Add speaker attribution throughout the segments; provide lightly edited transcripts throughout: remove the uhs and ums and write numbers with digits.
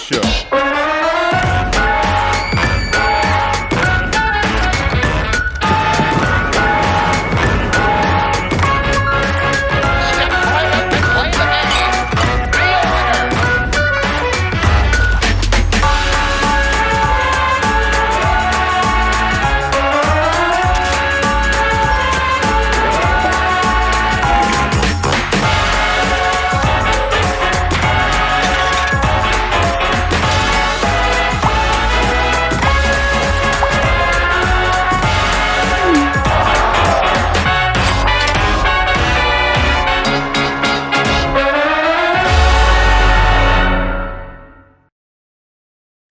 Speaker 1: Show.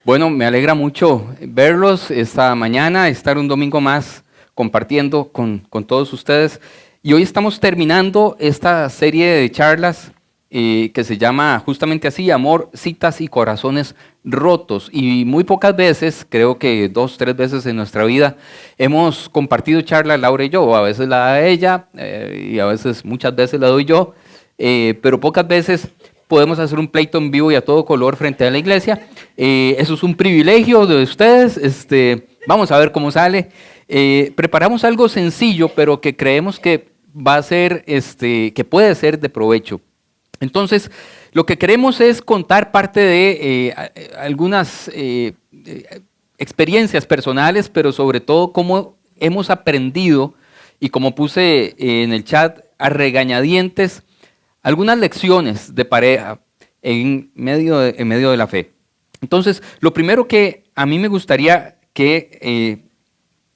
Speaker 2: Bueno, me alegra mucho verlos esta mañana, estar un domingo más compartiendo con todos ustedes. Y hoy estamos terminando esta serie de charlas que se llama justamente así, Amor, Citas y Corazones Rotos. Y muy pocas veces, creo que 2, 3 veces en nuestra vida, hemos compartido charlas Laura y yo. A veces la da ella y a veces, muchas veces la doy yo, pero pocas veces podemos hacer un pleito en vivo y a todo color frente a la iglesia. Eso es un privilegio de ustedes. Vamos a ver cómo sale. Preparamos algo sencillo, pero que creemos que va a ser, que puede ser de provecho. Entonces, lo que queremos es contar parte de algunas experiencias personales, pero sobre todo cómo hemos aprendido, y como puse en el chat, a regañadientes, algunas lecciones de pareja en medio de la fe. Entonces, lo primero que a mí me gustaría que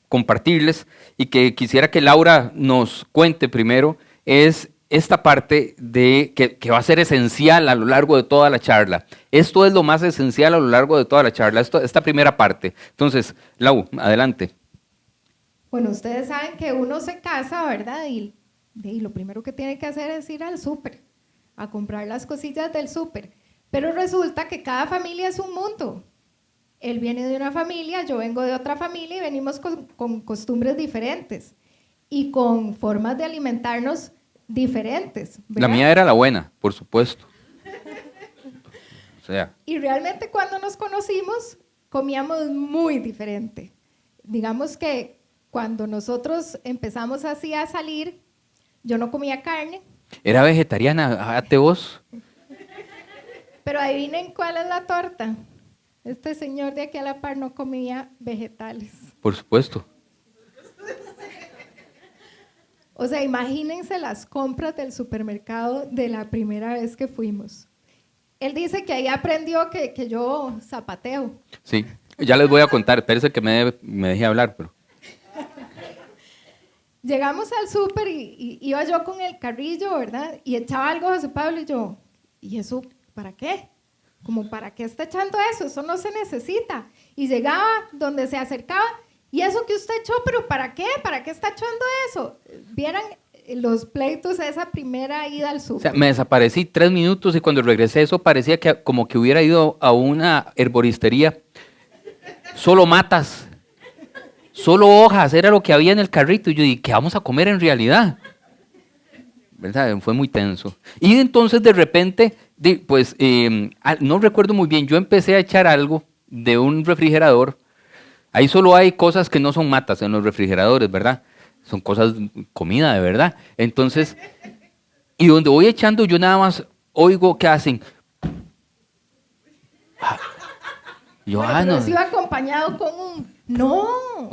Speaker 2: compartirles y que quisiera que Laura nos cuente primero es esta parte de que va a ser esencial a lo largo de toda la charla. Esto es lo más esencial a lo largo de toda la charla, esta primera parte. Entonces, Lau, adelante.
Speaker 3: Bueno, ustedes saben que uno se casa, ¿verdad? Y lo primero que tiene que hacer es ir al súper, a comprar las cosillas del súper. Pero resulta que cada familia es un mundo. Él viene de una familia, yo vengo de otra familia y venimos con costumbres diferentes y con formas de alimentarnos diferentes, ¿verdad?
Speaker 2: La mía era la buena, por supuesto. O sea.
Speaker 3: Y realmente cuando nos conocimos, comíamos muy diferente. Digamos que cuando nosotros empezamos así a salir, yo no comía carne.
Speaker 2: Era vegetariana, ate vos.
Speaker 3: Pero adivinen cuál es la torta. Este señor de aquí a la par no comía vegetales.
Speaker 2: Por supuesto.
Speaker 3: O sea, imagínense las compras del supermercado de la primera vez que fuimos. Él dice que ahí aprendió que yo zapateo.
Speaker 2: Sí, ya les voy a contar. Espérense que me deje hablar, pero...
Speaker 3: Llegamos al súper y iba yo con el carrillo, ¿verdad? Y echaba algo a José Pablo y yo, ¿y eso para qué? Como, ¿para qué está echando eso? Eso no se necesita. Y llegaba donde se acercaba, ¿y eso que usted echó? ¿Pero para qué? ¿Para qué está echando eso? Vieran los pleitos de esa primera ida al súper.
Speaker 2: O sea, me desaparecí 3 minutos y cuando regresé eso parecía que como que hubiera ido a una herboristería. Solo matas. Solo hojas, era lo que había en el carrito. Y yo dije, ¿qué vamos a comer en realidad? ¿Verdad? Fue muy tenso. Y entonces de repente, pues, no recuerdo muy bien, yo empecé a echar algo de un refrigerador. Ahí solo hay cosas que no son matas en los refrigeradores, ¿verdad? Son cosas, comida de verdad. Entonces, y donde voy echando, yo nada más oigo que hacen. Yo,
Speaker 3: bueno, pero
Speaker 2: no.
Speaker 3: eso iba acompañado con un no.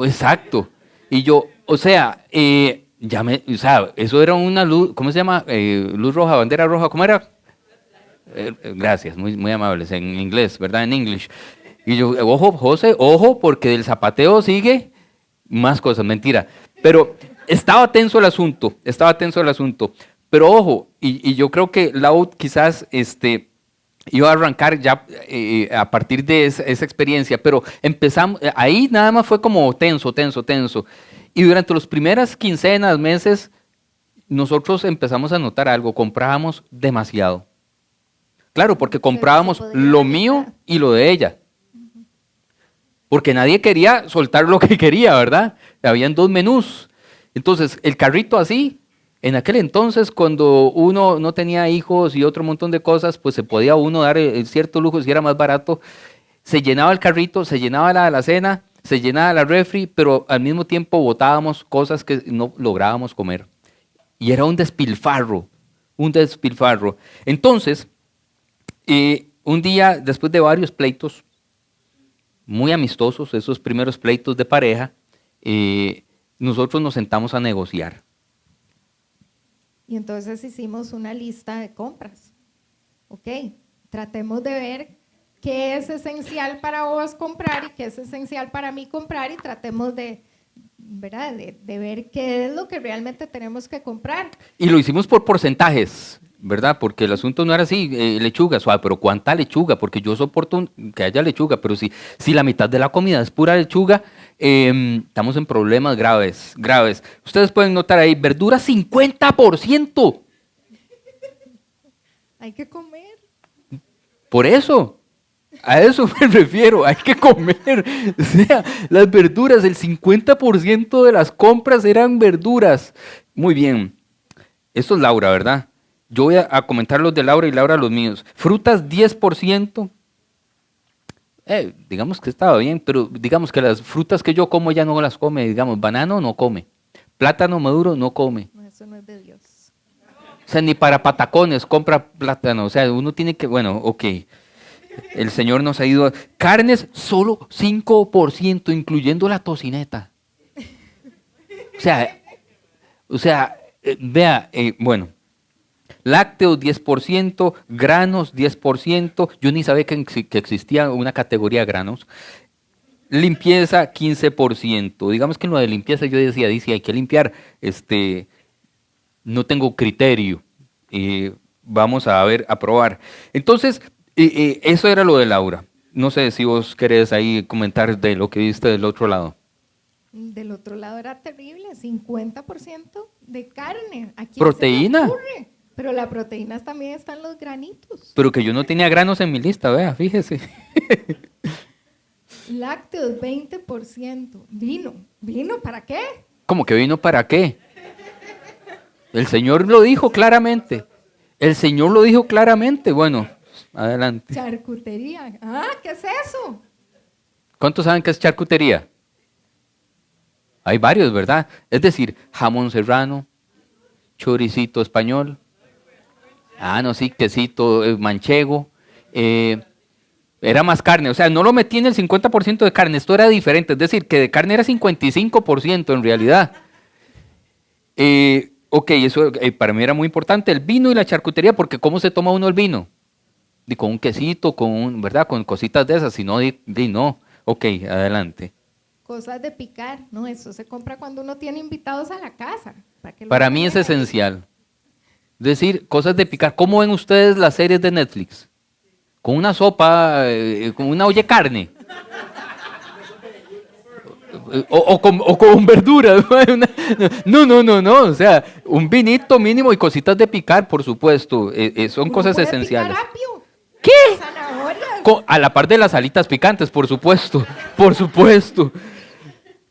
Speaker 2: Exacto. Y yo, o sea, o sea, eso era una luz, ¿cómo se llama? Luz roja, bandera roja, ¿cómo era? Gracias, muy, muy amables, en inglés, ¿verdad? En English. Y yo, ojo, José, ojo, porque del zapateo sigue más cosas, mentira. Pero estaba tenso el asunto. Pero ojo, y yo creo que Lau quizás, iba a arrancar ya a partir de esa experiencia, pero empezamos, ahí nada más fue como tenso. Y durante las primeras quincenas, meses, nosotros empezamos a notar algo, comprábamos demasiado. Claro, porque comprábamos lo mío y lo de ella. Porque nadie quería soltar lo que quería, ¿verdad? Habían 2 menús. Entonces, el carrito así, En aquel entonces, cuando uno no tenía hijos y otro montón de cosas, pues se podía uno dar cierto lujo si era más barato. Se llenaba el carrito, se llenaba la alacena, se llenaba la refri, pero al mismo tiempo botábamos cosas que no lográbamos comer. Y era un despilfarro, un despilfarro. Entonces, un día, después de varios pleitos, muy amistosos, esos primeros pleitos de pareja, nosotros nos sentamos a negociar.
Speaker 3: Y entonces hicimos una lista de compras. Ok, tratemos de ver qué es esencial para vos comprar y qué es esencial para mí comprar y tratemos de, ¿verdad? De ver qué es lo que realmente tenemos que comprar.
Speaker 2: Y lo hicimos por porcentajes, ¿verdad? Porque el asunto no era así, lechuga, suave, pero ¿cuánta lechuga? Porque yo soporto que haya lechuga, pero si la mitad de la comida es pura lechuga, estamos en problemas graves, graves. Ustedes pueden notar ahí, verduras 50%.
Speaker 3: Hay que comer.
Speaker 2: Por eso, a eso me refiero, hay que comer. O sea, las verduras, el 50% de las compras eran verduras. Muy bien, esto es Laura, ¿verdad? Yo voy a comentar los de Laura y Laura los míos. Frutas 10%. Digamos que estaba bien, pero digamos que las frutas que yo como ella no las come. Digamos, banano no come. Plátano maduro no come.
Speaker 3: No, eso no es de Dios.
Speaker 2: O sea, ni para patacones compra plátano. O sea, uno tiene que, bueno, ok. El Señor nos ha ido. Carnes solo 5%, incluyendo la tocineta. O sea, vea, bueno. Lácteos 10%, granos 10%, yo ni sabía que existía una categoría de granos. Limpieza 15%. Digamos que en lo de limpieza yo decía, dice, hay que limpiar, no tengo criterio. Vamos a ver, a probar. Entonces, eso era lo de Laura. No sé si vos querés ahí comentar de lo que viste del otro lado.
Speaker 3: Del otro lado era terrible, 50% de carne. ¿A quién
Speaker 2: ¿Proteína?
Speaker 3: se le ocurre? Pero la proteína también están los granitos.
Speaker 2: Pero que yo no tenía granos en mi lista, vea, fíjese.
Speaker 3: Lácteos 20%. Vino. ¿Vino para qué?
Speaker 2: ¿Cómo que vino para qué? El Señor lo dijo claramente. El Señor lo dijo claramente. Bueno, adelante.
Speaker 3: Charcutería. Ah, ¿qué es eso?
Speaker 2: ¿Cuántos saben qué es charcutería? Hay varios, ¿verdad? Es decir, jamón serrano, choricito español. Ah, no, sí, quesito manchego. Era más carne, o sea, no lo metí en el 50% de carne, esto era diferente, es decir, que de carne era 55% en realidad. Ok, eso para mí era muy importante, el vino y la charcutería, porque ¿cómo se toma uno el vino? Con un quesito, ¿verdad? Con cositas de esas, si no, no. Ok, adelante.
Speaker 3: Cosas de picar, no, eso se compra cuando uno tiene invitados a la casa.
Speaker 2: Para mí es esencial. Es decir, cosas de picar. ¿Cómo ven ustedes las series de Netflix? Con una sopa, con una olla de carne. O con verduras. No. O sea, un vinito mínimo y cositas de picar, por supuesto. Son cosas esenciales. ¿Qué?
Speaker 3: Zanahorias.
Speaker 2: A la par de las alitas picantes, por supuesto. Por supuesto.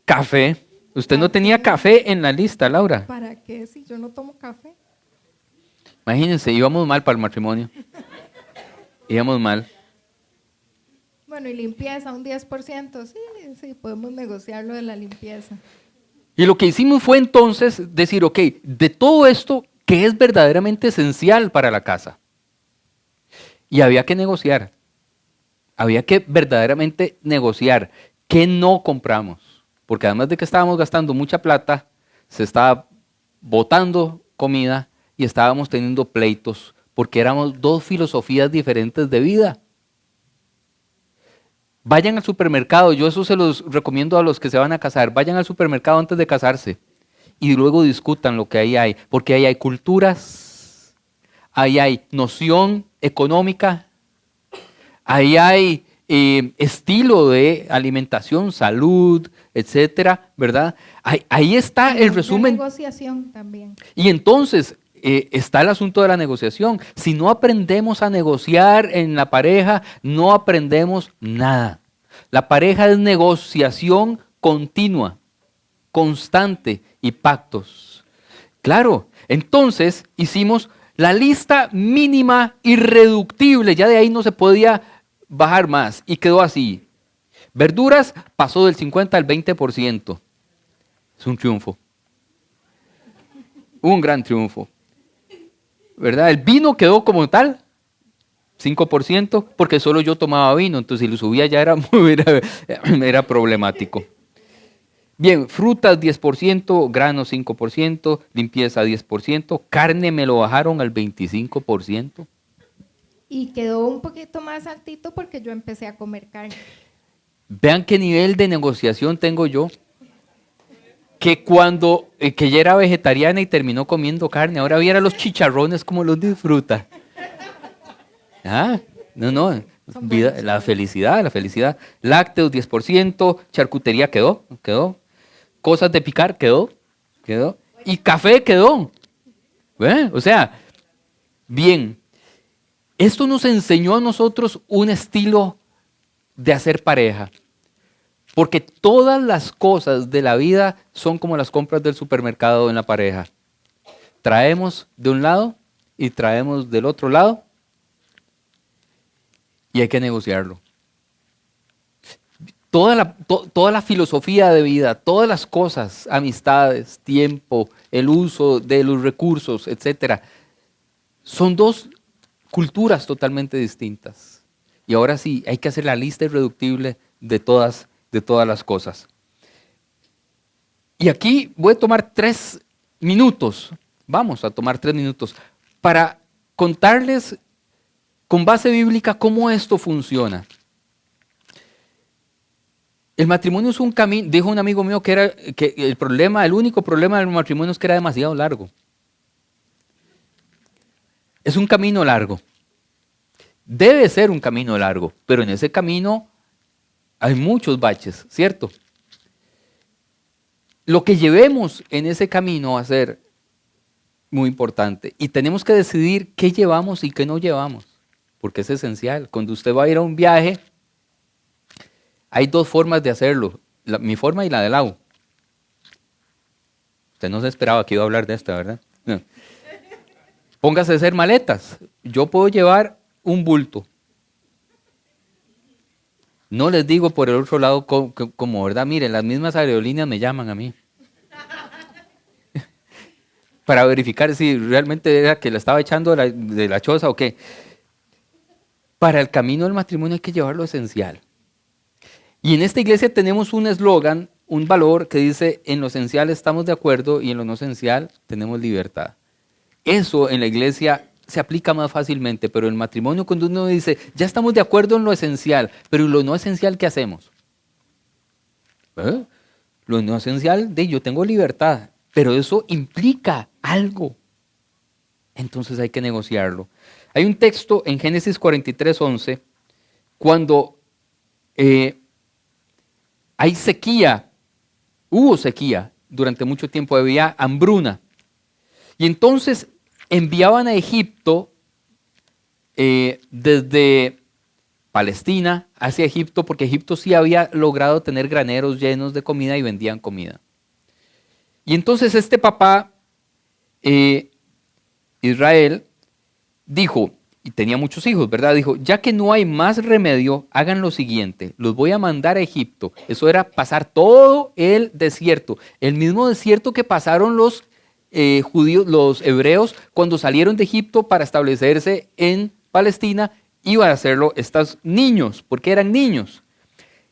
Speaker 2: Café. ¿Usted no tenía café en la lista, Laura?
Speaker 3: ¿Para qué si yo no tomo café?
Speaker 2: Imagínense, íbamos mal para el matrimonio. Íbamos mal.
Speaker 3: Bueno, y limpieza, un 10%. Sí, podemos negociar lo de la limpieza.
Speaker 2: Y lo que hicimos fue entonces decir, ok, de todo esto, ¿qué es verdaderamente esencial para la casa? Y había que negociar. Había que verdaderamente negociar. ¿Qué no compramos? Porque además de que estábamos gastando mucha plata, se estaba botando comida y estábamos teniendo pleitos porque éramos dos filosofías diferentes de vida. Vayan al supermercado, yo eso se los recomiendo a los que se van a casar, vayan al supermercado antes de casarse y luego discutan lo que ahí hay, porque ahí hay culturas, ahí hay noción económica, ahí hay estilo de alimentación, salud, etcétera, ¿verdad? Ahí está el resumen.
Speaker 3: De negociación también.
Speaker 2: Y entonces está el asunto de la negociación. Si no aprendemos a negociar en la pareja, no aprendemos nada. La pareja es negociación continua, constante y pactos. Claro, entonces hicimos la lista mínima irreductible, ya de ahí no se podía bajar más y quedó así. Verduras pasó del 50 al 20%. Es un triunfo. Un gran triunfo. ¿Verdad? El vino quedó como tal, 5%, porque solo yo tomaba vino, entonces si lo subía ya era problemático. Bien, frutas 10%, granos 5%, limpieza 10%, carne me lo bajaron al 25%.
Speaker 3: Y quedó un poquito más altito porque yo empecé a comer carne.
Speaker 2: Vean qué nivel de negociación tengo yo. Que ya era vegetariana y terminó comiendo carne, ahora viera los chicharrones como los disfruta. Ah, no, la felicidad. Lácteos 10%, charcutería quedó. Cosas de picar quedó. Y café quedó. ¿Ve? O sea, bien. Esto nos enseñó a nosotros un estilo de hacer pareja. Porque todas las cosas de la vida son como las compras del supermercado en la pareja. Traemos de un lado y traemos del otro lado y hay que negociarlo. Toda la filosofía de vida, todas las cosas, amistades, tiempo, el uso de los recursos, etcétera, son dos culturas totalmente distintas. Y ahora sí, hay que hacer la lista irreductible de todas las cosas. Y aquí voy a tomar 3 minutos, vamos a tomar 3 minutos, para contarles con base bíblica cómo esto funciona. El matrimonio es un camino, dijo un amigo mío que el único problema del matrimonio es que era demasiado largo. Es un camino largo. Debe ser un camino largo, pero en ese camino hay muchos baches, ¿cierto? Lo que llevemos en ese camino va a ser muy importante y tenemos que decidir qué llevamos y qué no llevamos, porque es esencial. Cuando usted va a ir a un viaje, hay 2 formas de hacerlo, mi forma y la de Lau. Usted no se esperaba que iba a hablar de esta, ¿verdad? No. Póngase a hacer maletas. Yo puedo llevar un bulto. No les digo por el otro lado como, ¿verdad? Miren, las mismas aerolíneas me llaman a mí. Para verificar si realmente era que la estaba echando de la choza o qué. Para el camino del matrimonio hay que llevar lo esencial. Y en esta iglesia tenemos un eslogan, un valor que dice, en lo esencial estamos de acuerdo y en lo no esencial tenemos libertad. Eso en la iglesia se aplica más fácilmente, pero en el matrimonio cuando uno dice, ya estamos de acuerdo en lo esencial, pero en lo no esencial, ¿qué hacemos? Lo no esencial, yo tengo libertad, pero eso implica algo. Entonces hay que negociarlo. Hay un texto en Génesis 43:11, cuando hay sequía, hubo sequía durante mucho tiempo, había hambruna. Y entonces enviaban a Egipto desde Palestina hacia Egipto, porque Egipto sí había logrado tener graneros llenos de comida y vendían comida. Y entonces este papá, Israel, dijo, y tenía muchos hijos, ¿verdad? Dijo, ya que no hay más remedio, hagan lo siguiente, los voy a mandar a Egipto. Eso era pasar todo el desierto, el mismo desierto que pasaron los judíos, los hebreos, cuando salieron de Egipto para establecerse en Palestina, iban a hacerlo estos niños, porque eran niños.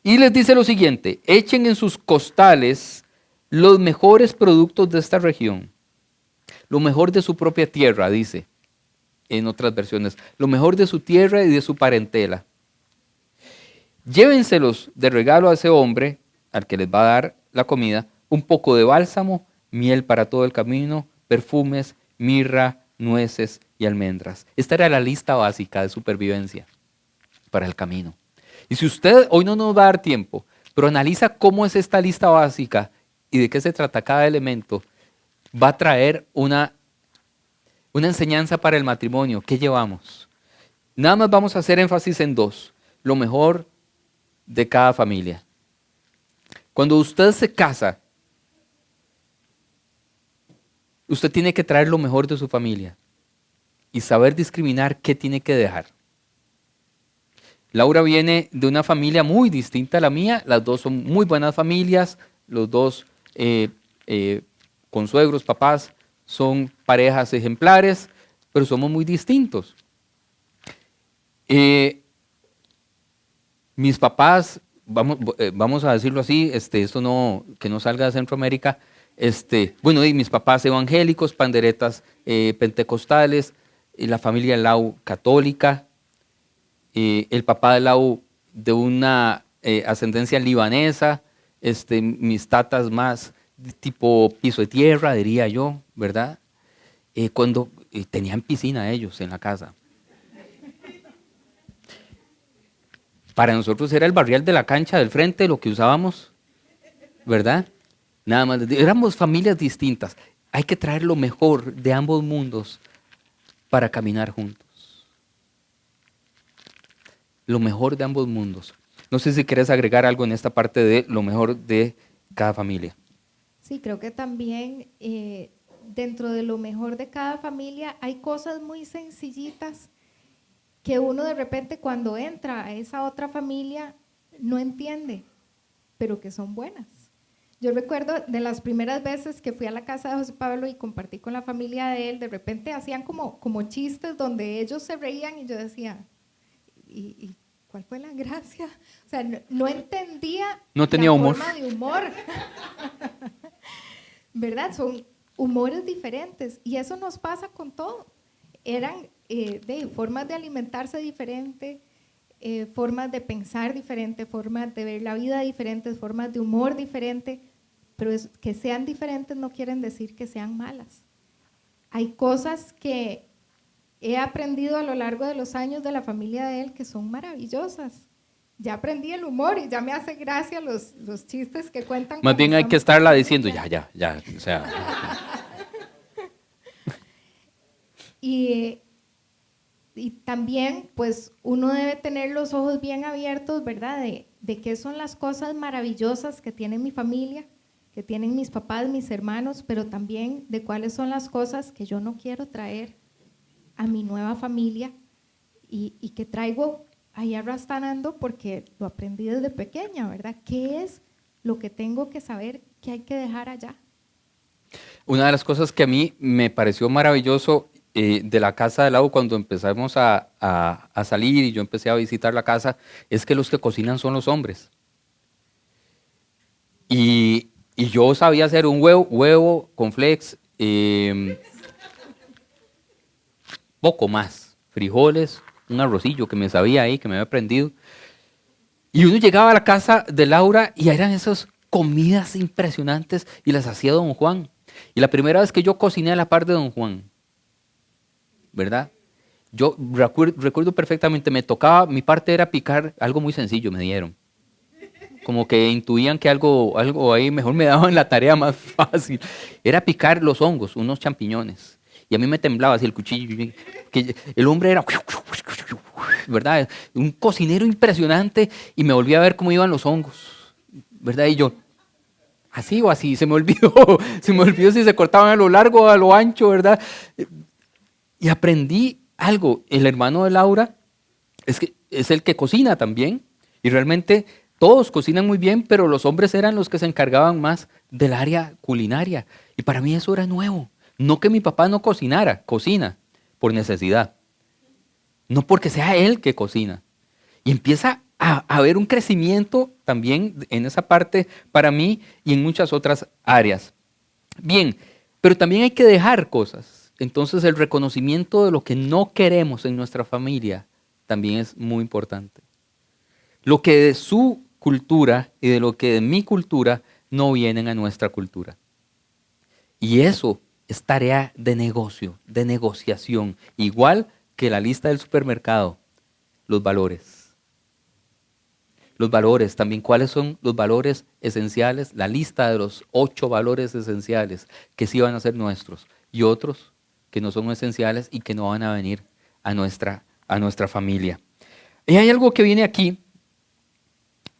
Speaker 2: Y les dice lo siguiente, echen en sus costales los mejores productos de esta región, lo mejor de su propia tierra, dice en otras versiones, lo mejor de su tierra y de su parentela. Llévenselos de regalo a ese hombre, al que les va a dar la comida, un poco de bálsamo, miel para todo el camino, perfumes, mirra, nueces y almendras. Esta era la lista básica de supervivencia para el camino. Y si usted, hoy no nos va a dar tiempo, pero analiza cómo es esta lista básica y de qué se trata cada elemento, va a traer una enseñanza para el matrimonio. ¿Qué llevamos? Nada más vamos a hacer énfasis en 2. Lo mejor de cada familia. Cuando usted se casa, Usted tiene que traer lo mejor de su familia y saber discriminar qué tiene que dejar. Laura viene de una familia muy distinta a la mía, las dos son muy buenas familias, los dos consuegros, papás, son parejas ejemplares, pero somos muy distintos. Mis papás, vamos a decirlo así, esto no, que no salga de Centroamérica, bueno, y mis papás evangélicos, panderetas pentecostales, la familia Lau católica, el papá de Lau de una ascendencia libanesa, mis tatas más tipo piso de tierra, diría yo, ¿verdad? Cuando tenían piscina ellos en la casa. Para nosotros era el barrial de la cancha del frente lo que usábamos, ¿verdad? Nada más, éramos familias distintas. Hay que traer lo mejor de ambos mundos para caminar juntos. Lo mejor de ambos mundos. No sé si quieres agregar algo en esta parte de lo mejor de cada familia.
Speaker 3: Sí, creo que también dentro de lo mejor de cada familia hay cosas muy sencillitas que uno de repente cuando entra a esa otra familia no entiende, pero que son buenas. Yo recuerdo de las primeras veces que fui a la casa de José Pablo y compartí con la familia de él, de repente hacían como chistes donde ellos se reían y yo decía, ¿y cuál fue la gracia? O sea, no entendía
Speaker 2: no tenía
Speaker 3: la
Speaker 2: humor.
Speaker 3: forma de humor. ¿Verdad? Son humores diferentes y eso nos pasa con todo. Eran formas de alimentarse diferentes, formas de pensar diferentes, formas de ver la vida diferentes, formas de humor diferentes, pero que sean diferentes no quieren decir que sean malas. Hay cosas que he aprendido a lo largo de los años de la familia de él que son maravillosas. Ya aprendí el humor y ya me hace gracia los chistes que cuentan.
Speaker 2: Más bien hay que estarla diciendo, ya, o sea.
Speaker 3: Y también, pues, uno debe tener los ojos bien abiertos, ¿verdad? De qué son las cosas maravillosas que tiene mi familia, que tienen mis papás, mis hermanos, pero también de cuáles son las cosas que yo no quiero traer a mi nueva familia y que traigo ahí arrastrando porque lo aprendí desde pequeña, ¿verdad? ¿Qué es lo que tengo que saber que hay que dejar allá?
Speaker 2: Una de las cosas que a mí me pareció maravilloso de la casa de Lau cuando empezamos a salir y yo empecé a visitar la casa es que los que cocinan son los hombres. Y yo sabía hacer un huevo con flex, poco más, frijoles, un arrocillo que me sabía ahí, que me había aprendido. Y uno llegaba a la casa de Laura y eran esas comidas impresionantes y las hacía don Juan. Y la primera vez que yo cociné a la par de don Juan, ¿verdad? Yo recuerdo perfectamente, me tocaba, mi parte era picar algo muy sencillo, me dieron. Como que intuían que algo ahí mejor me daban la tarea más fácil. Era picar los hongos, unos champiñones. Y a mí me temblaba así el cuchillo. Que el hombre era, ¿verdad? Un cocinero impresionante y me volví a ver cómo iban los hongos, ¿verdad? Y yo, así o así, se me olvidó si se cortaban a lo largo o a lo ancho, ¿verdad? Y aprendí algo. El hermano de Laura es el que cocina también y realmente todos cocinan muy bien, pero los hombres eran los que se encargaban más del área culinaria. Y para mí eso era nuevo. No que mi papá no cocinara, cocina por necesidad. No porque sea él que cocina. Y empieza a haber un crecimiento también en esa parte para mí y en muchas otras áreas. Bien, pero también hay que dejar cosas. Entonces el reconocimiento de lo que no queremos en nuestra familia también es muy importante. Lo que de su cultura y de lo que de mi cultura no vienen a nuestra cultura. Y eso es tarea de negocio, de negociación, igual que la lista del supermercado, los valores. Los valores, también cuáles son los valores esenciales, la lista de los 8 valores esenciales que sí van a ser nuestros y otros que no son esenciales y que no van a venir a nuestra familia. Y hay algo que viene aquí,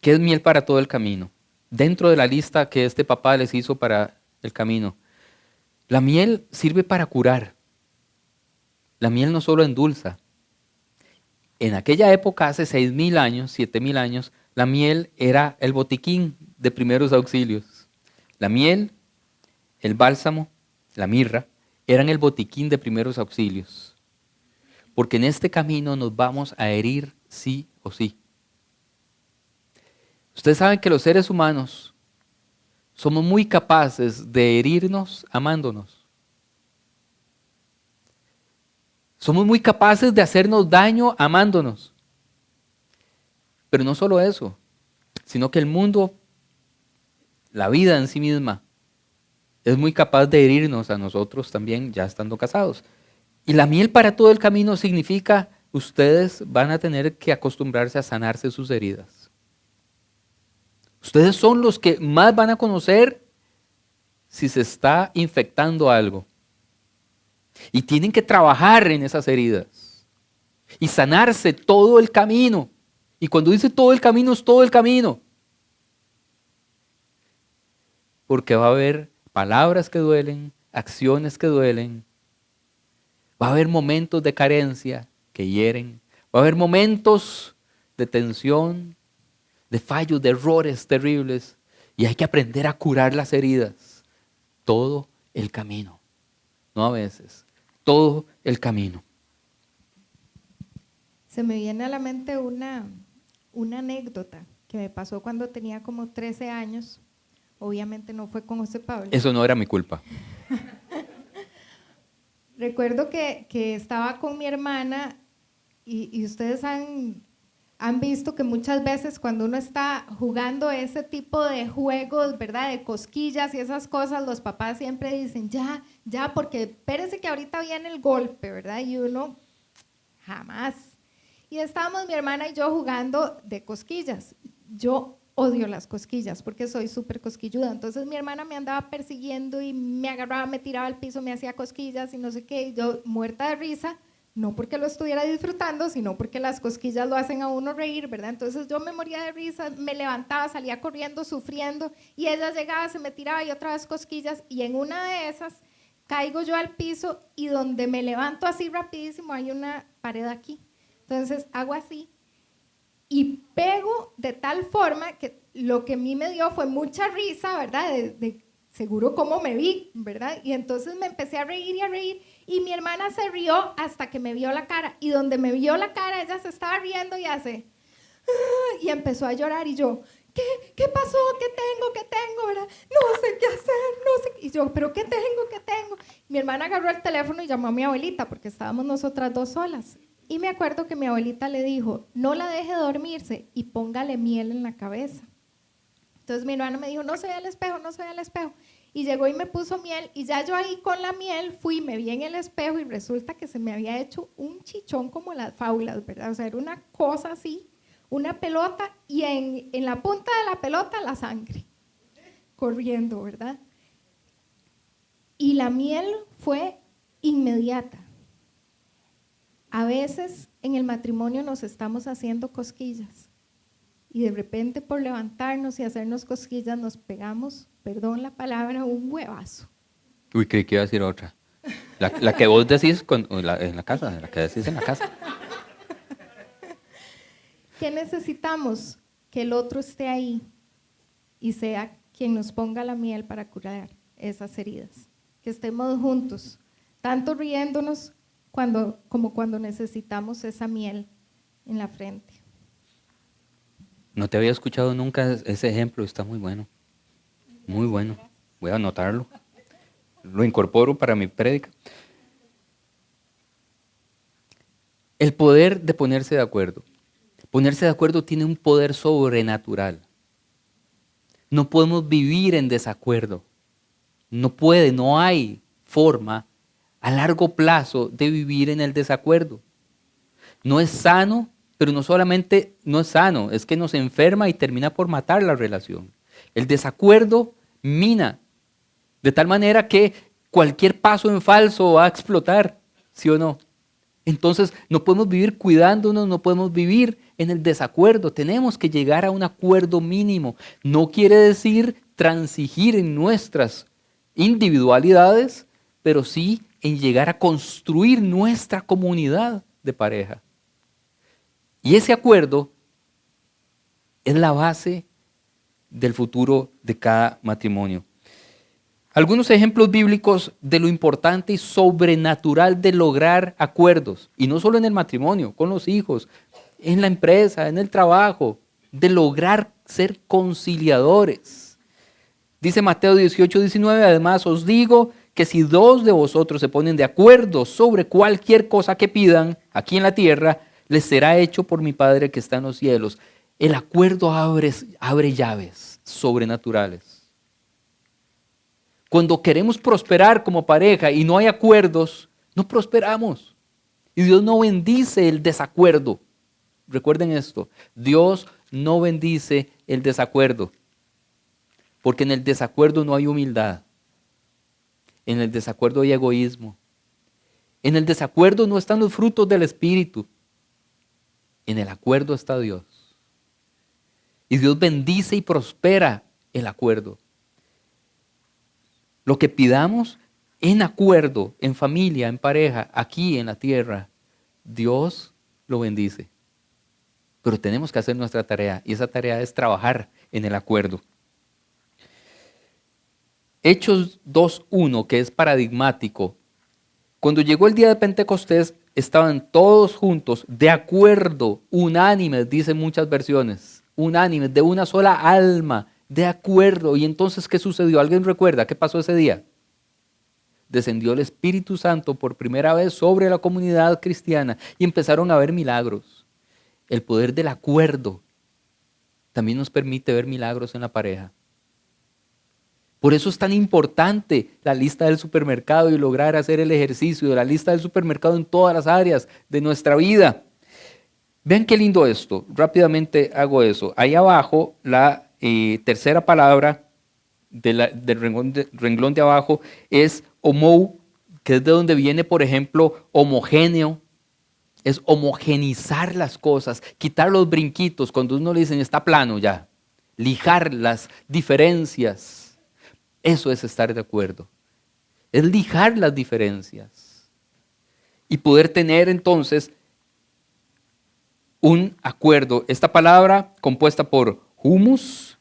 Speaker 2: que es miel para todo el camino. Dentro de la lista que este papá les hizo para el camino, La miel sirve para curar. La miel no solo endulza. En aquella época, hace 6.000 años, 7.000 años, la miel era el botiquín de primeros auxilios. La miel, el bálsamo, la mirra, eran el botiquín de primeros auxilios. Porque en este camino nos vamos a herir sí o sí. Ustedes saben que los seres humanos somos muy capaces de herirnos amándonos. Somos muy capaces de hacernos daño amándonos. Pero no solo eso, sino que el mundo, la vida en sí misma, es muy capaz de herirnos a nosotros también ya estando casados. Y la miel para todo el camino significa, ustedes van a tener que acostumbrarse a sanarse sus heridas. Ustedes son los que más van a conocer si se está infectando algo. Y tienen que trabajar en esas heridas y sanarse todo el camino. Y cuando dice todo el camino, es todo el camino. Porque va a haber palabras que duelen, acciones que duelen. Va a haber momentos de carencia que hieren. Va a haber momentos de tensión, de fallos, de errores terribles. Y hay que aprender a curar las heridas. Todo el camino. No a veces. Todo el camino.
Speaker 3: Se me viene a la mente una anécdota que me pasó cuando tenía como 13 años. Obviamente no fue con José Pablo.
Speaker 2: Eso no era mi culpa.
Speaker 3: Recuerdo que estaba con mi hermana y ustedes han visto que muchas veces cuando uno está jugando ese tipo de juegos, ¿verdad? De cosquillas y esas cosas, los papás siempre dicen, ya, porque espérese que ahorita viene el golpe, ¿verdad? Y uno, jamás. Y estábamos mi hermana y yo jugando de cosquillas. Yo odio las cosquillas porque soy súper cosquilluda. Entonces mi hermana me andaba persiguiendo y me agarraba, me tiraba al piso, me hacía cosquillas y no sé qué. Y yo muerta de risa, no porque lo estuviera disfrutando, sino porque las cosquillas lo hacen a uno reír, ¿verdad? Entonces yo me moría de risa, me levantaba, salía corriendo, sufriendo, y ella llegaba, se me tiraba y otra vez cosquillas, y en una de esas caigo yo al piso y donde me levanto así rapidísimo hay una pared aquí. Entonces hago así y pego de tal forma que lo que a mí me dio fue mucha risa, ¿verdad? De seguro cómo me vi, ¿verdad? Y entonces me empecé a reír y a reír y mi hermana se rió hasta que me vio la cara y donde me vio la cara ella se estaba riendo y hace y empezó a llorar y yo, ¿qué pasó? ¿Qué tengo? ¿Verdad? No sé qué hacer, no sé. Y yo, ¿pero qué tengo? Mi hermana agarró el teléfono y llamó a mi abuelita porque estábamos nosotras dos solas. Y me acuerdo que mi abuelita le dijo, no la deje dormirse y póngale miel en la cabeza. Entonces mi hermana me dijo, no se ve al espejo. Y llegó y me puso miel y ya yo ahí con la miel fui, me vi en el espejo y resulta que se me había hecho un chichón como las faulas, ¿verdad? O sea, era una cosa así, una pelota y en la punta de la pelota la sangre, corriendo, ¿verdad? Y la miel fue inmediata. A veces en el matrimonio nos estamos haciendo cosquillas y de repente por levantarnos y hacernos cosquillas nos pegamos, perdón la palabra, un huevazo.
Speaker 2: Uy, creí que iba a decir otra. La que vos decís en la casa, la que decís en la casa.
Speaker 3: ¿Qué necesitamos? Que el otro esté ahí y sea quien nos ponga la miel para curar esas heridas. Que estemos juntos, tanto riéndonos como cuando necesitamos esa miel en la frente.
Speaker 2: No te había escuchado nunca ese ejemplo, está muy bueno. Muy bueno. Voy a anotarlo. Lo incorporo para mi prédica. El poder de ponerse de acuerdo. Ponerse de acuerdo tiene un poder sobrenatural. No podemos vivir en desacuerdo. No hay forma a largo plazo de vivir en el desacuerdo. No es sano, pero no solamente no es sano, es que nos enferma y termina por matar la relación. El desacuerdo mina, de tal manera que cualquier paso en falso va a explotar, ¿sí o no? Entonces no podemos vivir cuidándonos, no podemos vivir en el desacuerdo, tenemos que llegar a un acuerdo mínimo. No quiere decir transigir en nuestras individualidades, pero sí en llegar a construir nuestra comunidad de pareja. Y ese acuerdo es la base del futuro de cada matrimonio. Algunos ejemplos bíblicos de lo importante y sobrenatural de lograr acuerdos, y no solo en el matrimonio, con los hijos, en la empresa, en el trabajo, de lograr ser conciliadores. Dice Mateo 18:19, además os digo que si dos de vosotros se ponen de acuerdo sobre cualquier cosa que pidan aquí en la tierra, les será hecho por mi Padre que está en los cielos. El acuerdo abre llaves sobrenaturales. Cuando queremos prosperar como pareja y no hay acuerdos, no prosperamos. Y Dios no bendice el desacuerdo. Recuerden esto, Dios no bendice el desacuerdo, porque en el desacuerdo no hay humildad. En el desacuerdo hay egoísmo. En el desacuerdo no están los frutos del Espíritu. En el acuerdo está Dios. Y Dios bendice y prospera el acuerdo. Lo que pidamos en acuerdo, en familia, en pareja, aquí en la tierra, Dios lo bendice. Pero tenemos que hacer nuestra tarea y esa tarea es trabajar en el acuerdo. Hechos 2:1, que es paradigmático. Cuando llegó el día de Pentecostés, estaban todos juntos, de acuerdo, unánimes, dicen muchas versiones, unánimes, de una sola alma, de acuerdo. Y entonces, ¿qué sucedió? ¿Alguien recuerda qué pasó ese día? Descendió el Espíritu Santo por primera vez sobre la comunidad cristiana y empezaron a ver milagros. El poder del acuerdo también nos permite ver milagros en la pareja. Por eso es tan importante la lista del supermercado y lograr hacer el ejercicio de la lista del supermercado en todas las áreas de nuestra vida. Vean qué lindo esto. Rápidamente hago eso. Ahí abajo, la tercera palabra del renglón de abajo es homou, que es de donde viene, por ejemplo, homogéneo. Es homogenizar las cosas, quitar los brinquitos. Cuando uno le dicen está plano ya, lijar las diferencias. Eso es estar de acuerdo. Es lijar las diferencias. Y poder tener entonces un acuerdo. Esta palabra compuesta por humus,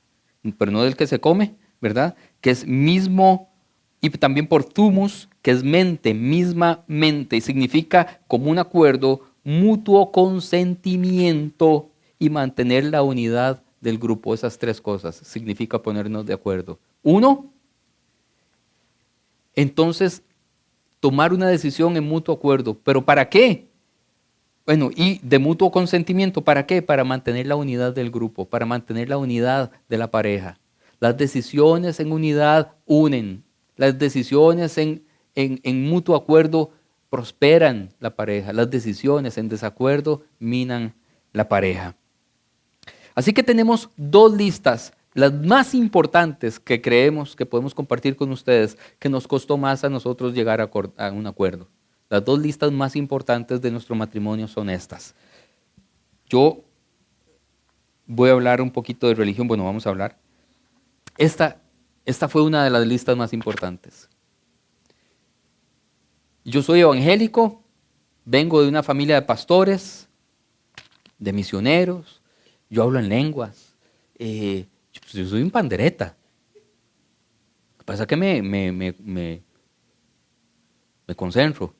Speaker 2: pero no del que se come, ¿verdad? Que es mismo, y también por thumus, que es mente, misma mente. Y significa como un acuerdo, mutuo consentimiento y mantener la unidad del grupo. Esas tres cosas significa ponernos de acuerdo. Uno, entonces, tomar una decisión en mutuo acuerdo. ¿Pero para qué? Bueno, y de mutuo consentimiento, ¿para qué? Para mantener la unidad del grupo, para mantener la unidad de la pareja. Las decisiones en unidad unen. Las decisiones en mutuo acuerdo prosperan la pareja. Las decisiones en desacuerdo minan la pareja. Así que tenemos dos listas, las más importantes que creemos que podemos compartir con ustedes, que nos costó más a nosotros llegar a un acuerdo. Las dos listas más importantes de nuestro matrimonio son estas. Yo voy a hablar un poquito de religión, bueno, vamos a hablar. Esta fue una de las listas más importantes. Yo soy evangélico, vengo de una familia de pastores, de misioneros, yo hablo en lenguas, yo soy un pandereta. Lo que pasa es que me concentro.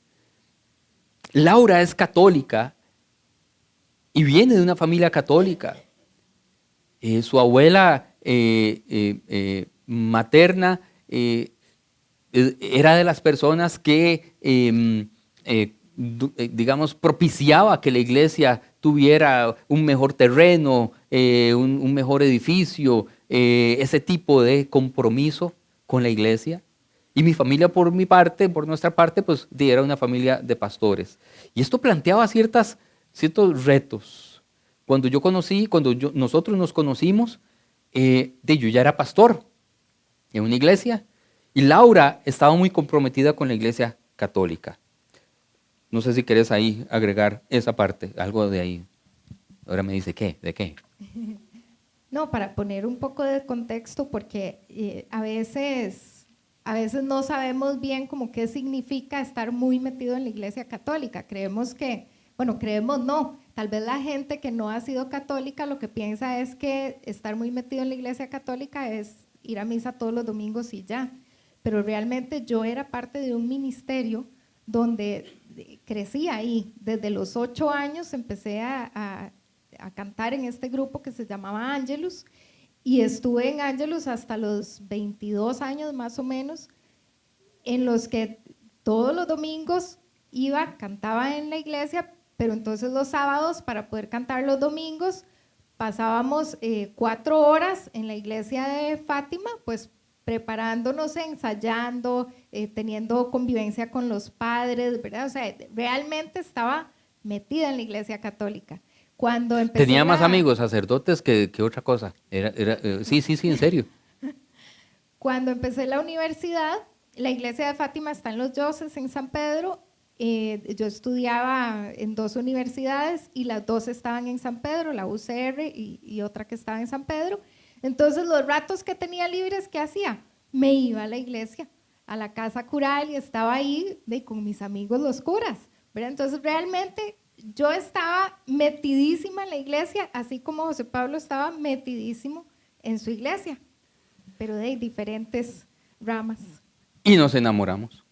Speaker 2: Laura es católica y viene de una familia católica. Su abuela materna era de las personas que, digamos, propiciaba que la iglesia tuviera un mejor terreno, un mejor edificio, ese tipo de compromiso con la iglesia. Y mi familia, por nuestra parte, pues era una familia de pastores. Y esto planteaba ciertos retos. Cuando nosotros nos conocimos, yo ya era pastor en una iglesia y Laura estaba muy comprometida con la iglesia católica. No sé si querés ahí agregar esa parte, algo de ahí. Ahora me dice, ¿qué? ¿De qué?
Speaker 3: No, para poner un poco de contexto, porque a veces a veces no sabemos bien como qué significa estar muy metido en la Iglesia Católica. Creemos que, bueno, creemos no, tal vez la gente que no ha sido católica lo que piensa es que estar muy metido en la Iglesia Católica es ir a misa todos los domingos y ya. Pero realmente yo era parte de un ministerio donde crecí ahí. Desde los 8 años empecé a cantar en este grupo que se llamaba Angelus, y estuve en Angelus hasta los 22 años más o menos, en los que todos los domingos iba, cantaba en la iglesia, pero entonces los sábados, para poder cantar los domingos, pasábamos 4 horas en la iglesia de Fátima, pues preparándonos, ensayando, teniendo convivencia con los padres, ¿verdad? O sea, realmente estaba metida en la Iglesia Católica. Cuando empecé
Speaker 2: Tenía más amigos sacerdotes que otra cosa. Sí, en serio.
Speaker 3: Cuando empecé la universidad, la Iglesia de Fátima está en Los Yoses, en San Pedro. Yo estudiaba en 2 universidades y las 2 estaban en San Pedro, la UCR y otra que estaba en San Pedro. Entonces, los ratos que tenía libres, ¿qué hacía? Me iba a la iglesia, a la casa cural, y estaba ahí con mis amigos los curas, ¿verdad? Entonces, realmente yo estaba metidísima en la iglesia, así como José Pablo estaba metidísimo en su iglesia, pero de diferentes ramas.
Speaker 2: Y nos enamoramos.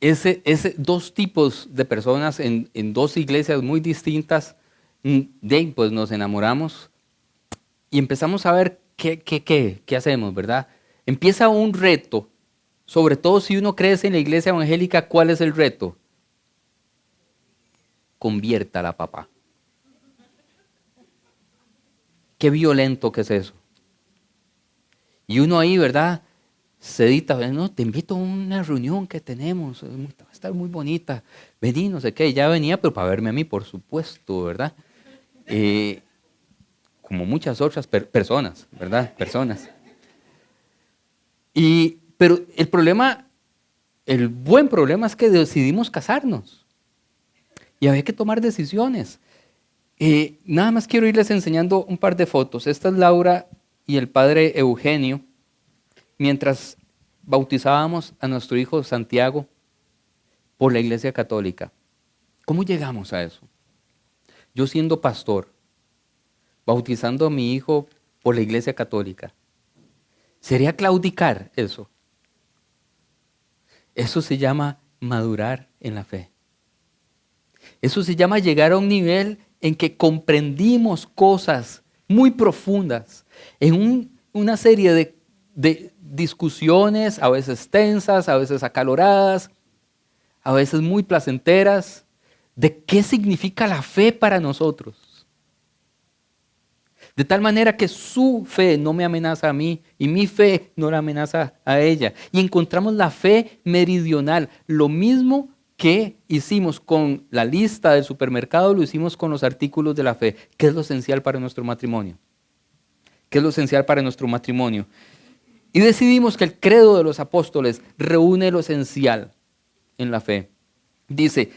Speaker 2: Ese 2 tipos de personas en 2 iglesias muy distintas, pues nos enamoramos. Y empezamos a ver qué hacemos, ¿verdad? Empieza un reto, sobre todo si uno crece en la iglesia evangélica. ¿Cuál es el reto? Conviértala, papá. Qué violento que es eso. Y uno ahí, ¿verdad? Se edita, no, te invito a una reunión que tenemos, va a estar muy bonita. Vení, no sé qué, ya venía, pero para verme a mí, por supuesto, ¿verdad? Como muchas otras personas, ¿verdad? Personas. Pero el problema, el buen problema es que decidimos casarnos. Y había que tomar decisiones. Nada más quiero irles enseñando un par de fotos. Esta es Laura y el padre Eugenio, mientras bautizábamos a nuestro hijo Santiago por la Iglesia Católica. ¿Cómo llegamos a eso? Yo siendo pastor, bautizando a mi hijo por la Iglesia Católica. ¿Sería claudicar eso? Eso se llama madurar en la fe. Eso se llama llegar a un nivel en que comprendimos cosas muy profundas, en una serie de discusiones, a veces tensas, a veces acaloradas, a veces muy placenteras, de qué significa la fe para nosotros. De tal manera que su fe no me amenaza a mí y mi fe no la amenaza a ella. Y encontramos la fe meridional, lo mismo que hicimos con la lista del supermercado, lo hicimos con los artículos de la fe. ¿Qué es lo esencial para nuestro matrimonio? ¿Qué es lo esencial para nuestro matrimonio? Y decidimos que el credo de los apóstoles reúne lo esencial en la fe. Dice,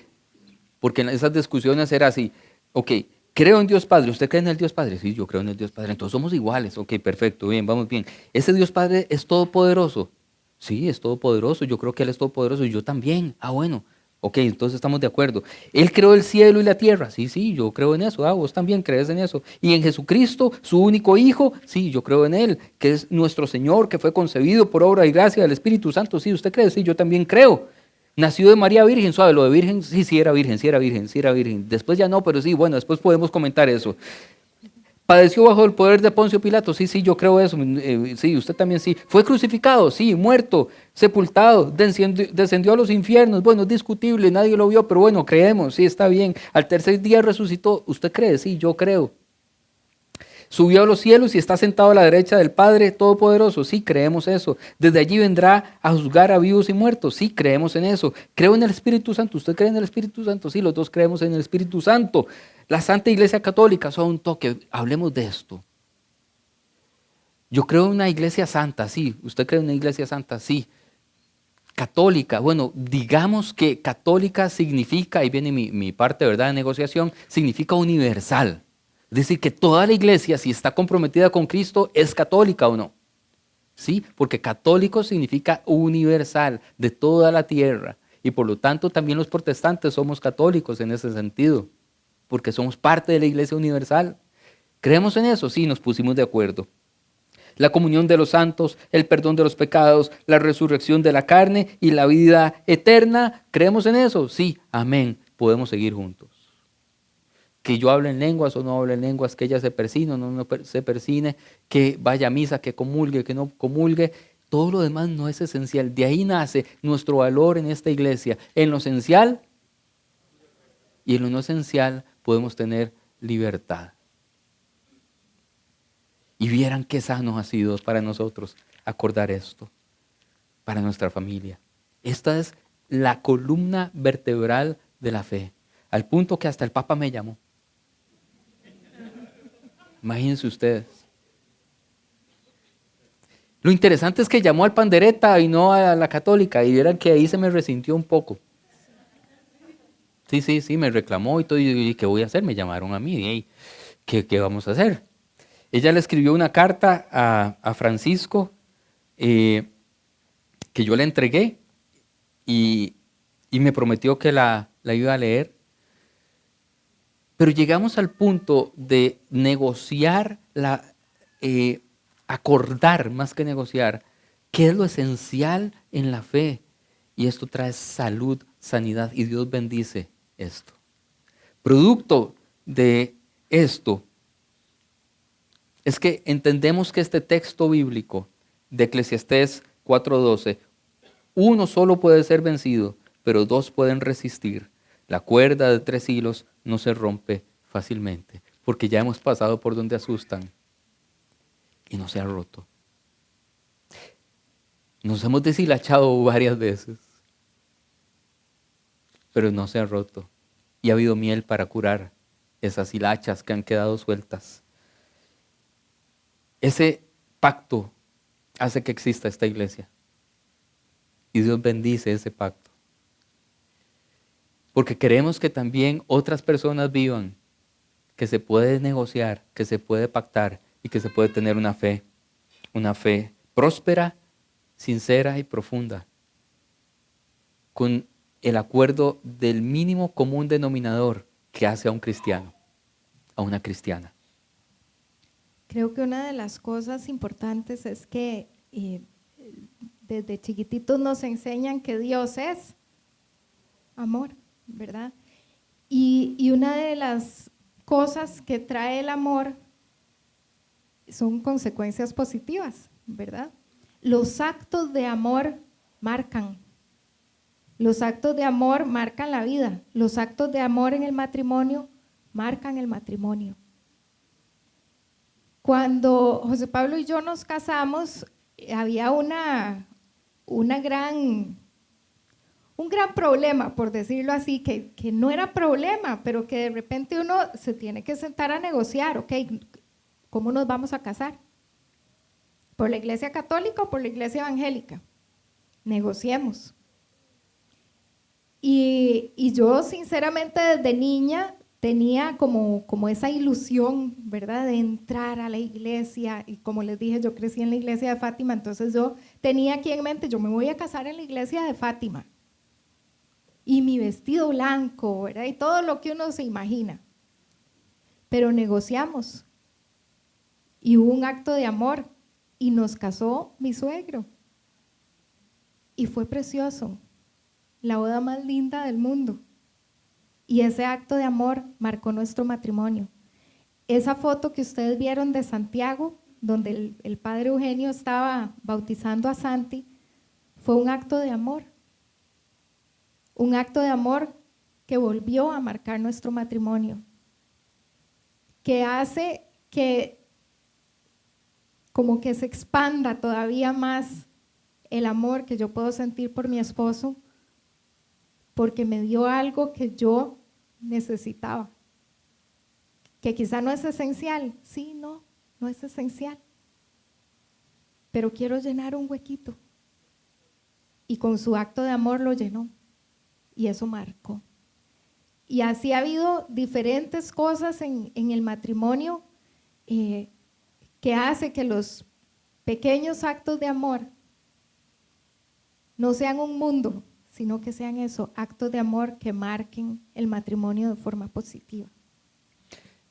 Speaker 2: porque en esas discusiones era así, ok, creo en Dios Padre. ¿Usted cree en el Dios Padre? Sí, yo creo en el Dios Padre. Entonces somos iguales. Ok, perfecto, bien, vamos bien. ¿Ese Dios Padre es todopoderoso? Sí, es todopoderoso. Yo creo que Él es todopoderoso y yo también. Ah, bueno. Ok, entonces estamos de acuerdo. Él creó el cielo y la tierra. Sí, yo creo en eso. Ah, vos también crees en eso. Y en Jesucristo, su único Hijo. Sí, yo creo en Él, que es nuestro Señor, que fue concebido por obra y gracia del Espíritu Santo. Sí, ¿usted cree? Sí, yo también creo. Nació de María Virgen, suave, lo de virgen, sí era virgen. Después ya no, pero sí, bueno, después podemos comentar eso. Padeció bajo el poder de Poncio Pilato, sí, yo creo eso, sí, usted también sí. Fue crucificado, sí, muerto, sepultado, descendió a los infiernos, bueno, es discutible, nadie lo vio, pero bueno, creemos, sí, está bien. Al 3er día resucitó, ¿usted cree? Sí, yo creo. Subió a los cielos y está sentado a la derecha del Padre Todopoderoso. Sí, creemos eso. Desde allí vendrá a juzgar a vivos y muertos. Sí, creemos en eso. Creo en el Espíritu Santo. ¿Usted cree en el Espíritu Santo? Sí, los dos creemos en el Espíritu Santo. La Santa Iglesia Católica, son un toque. Hablemos de esto. Yo creo en una iglesia santa, sí. ¿Usted cree en una iglesia santa? Sí. Católica, bueno, digamos que católica significa, ahí viene mi parte, ¿verdad?, de negociación, significa universal. Es decir, que toda la iglesia, si está comprometida con Cristo, es católica o no. Sí, porque católico significa universal, de toda la tierra. Y por lo tanto también los protestantes somos católicos en ese sentido, porque somos parte de la Iglesia Universal. ¿Creemos en eso? Sí, nos pusimos de acuerdo. La comunión de los santos, el perdón de los pecados, la resurrección de la carne y la vida eterna. ¿Creemos en eso? Sí, amén. Podemos seguir juntos. Que yo hable en lenguas o no hable en lenguas, que ella se persine o no se persine, que vaya a misa, que comulgue, que no comulgue. Todo lo demás no es esencial. De ahí nace nuestro valor en esta iglesia. En lo esencial y en lo no esencial podemos tener libertad. Y vieran qué sano ha sido para nosotros acordar esto, para nuestra familia. Esta es la columna vertebral de la fe, al punto que hasta el Papa me llamó. Imagínense ustedes. Lo interesante es que llamó al pandereta y no a la católica, y vieran que ahí se me resintió un poco. Sí, me reclamó y todo, y ¿qué voy a hacer? Me llamaron a mí, y hey, ¿qué vamos a hacer? Ella le escribió una carta a Francisco que yo le entregué y me prometió que la iba a leer. Pero llegamos al punto de negociar, acordar más que negociar, qué es lo esencial en la fe. Y esto trae salud, sanidad, y Dios bendice esto. Producto de esto es que entendemos que este texto bíblico de Eclesiastés 4:12, uno solo puede ser vencido, pero dos pueden resistir. La cuerda de 3 hilos no se rompe fácilmente, porque ya hemos pasado por donde asustan y no se ha roto. Nos hemos deshilachado varias veces, pero no se ha roto. Y ha habido miel para curar esas hilachas que han quedado sueltas. Ese pacto hace que exista esta iglesia. Y Dios bendice ese pacto. Porque queremos que también otras personas vivan, que se puede negociar, que se puede pactar y que se puede tener una fe próspera, sincera y profunda, con el acuerdo del mínimo común denominador que hace a un cristiano, a una cristiana.
Speaker 3: Creo que una de las cosas importantes es que desde chiquititos nos enseñan que Dios es amor, ¿verdad? Y una de las cosas que trae el amor son consecuencias positivas, ¿verdad? Los actos de amor marcan. Los actos de amor marcan la vida. Los actos de amor en el matrimonio marcan el matrimonio. Cuando José Pablo y yo nos casamos, había un gran problema, por decirlo así, que no era problema, pero que de repente uno se tiene que sentar a negociar, ¿ok? ¿Cómo nos vamos a casar? ¿Por la iglesia católica o por la iglesia evangélica? Negociemos. Y yo sinceramente desde niña tenía como esa ilusión, ¿verdad? De entrar a la iglesia, y como les dije, yo crecí en la iglesia de Fátima, entonces yo tenía aquí en mente, yo me voy a casar en la iglesia de Fátima. Y mi vestido blanco, ¿verdad? Y todo lo que uno se imagina. Pero negociamos. Y hubo un acto de amor, y nos casó mi suegro. Y fue precioso, la boda más linda del mundo. Y ese acto de amor marcó nuestro matrimonio. Esa foto que ustedes vieron de Santiago, donde el padre Eugenio estaba bautizando a Santi, fue un acto de amor. Un acto de amor que volvió a marcar nuestro matrimonio. Que hace que como que se expanda todavía más el amor que yo puedo sentir por mi esposo, porque me dio algo que yo necesitaba, que quizá no es esencial, sí, no es esencial, pero quiero llenar un huequito, y con su acto de amor lo llenó, y eso marcó. Y así ha habido diferentes cosas en el matrimonio que hace que los pequeños actos de amor no sean un mundo, sino que sean eso, actos de amor que marquen el matrimonio de forma positiva.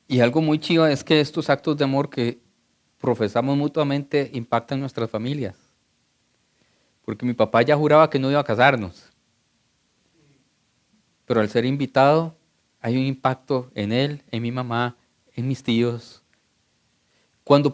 Speaker 2: Y algo muy chido es que estos actos de amor que profesamos mutuamente impactan nuestras familias. Porque mi papá ya juraba que no iba a casarnos. Pero al ser invitado, hay un impacto en él, en mi mamá, en mis tíos. Cuando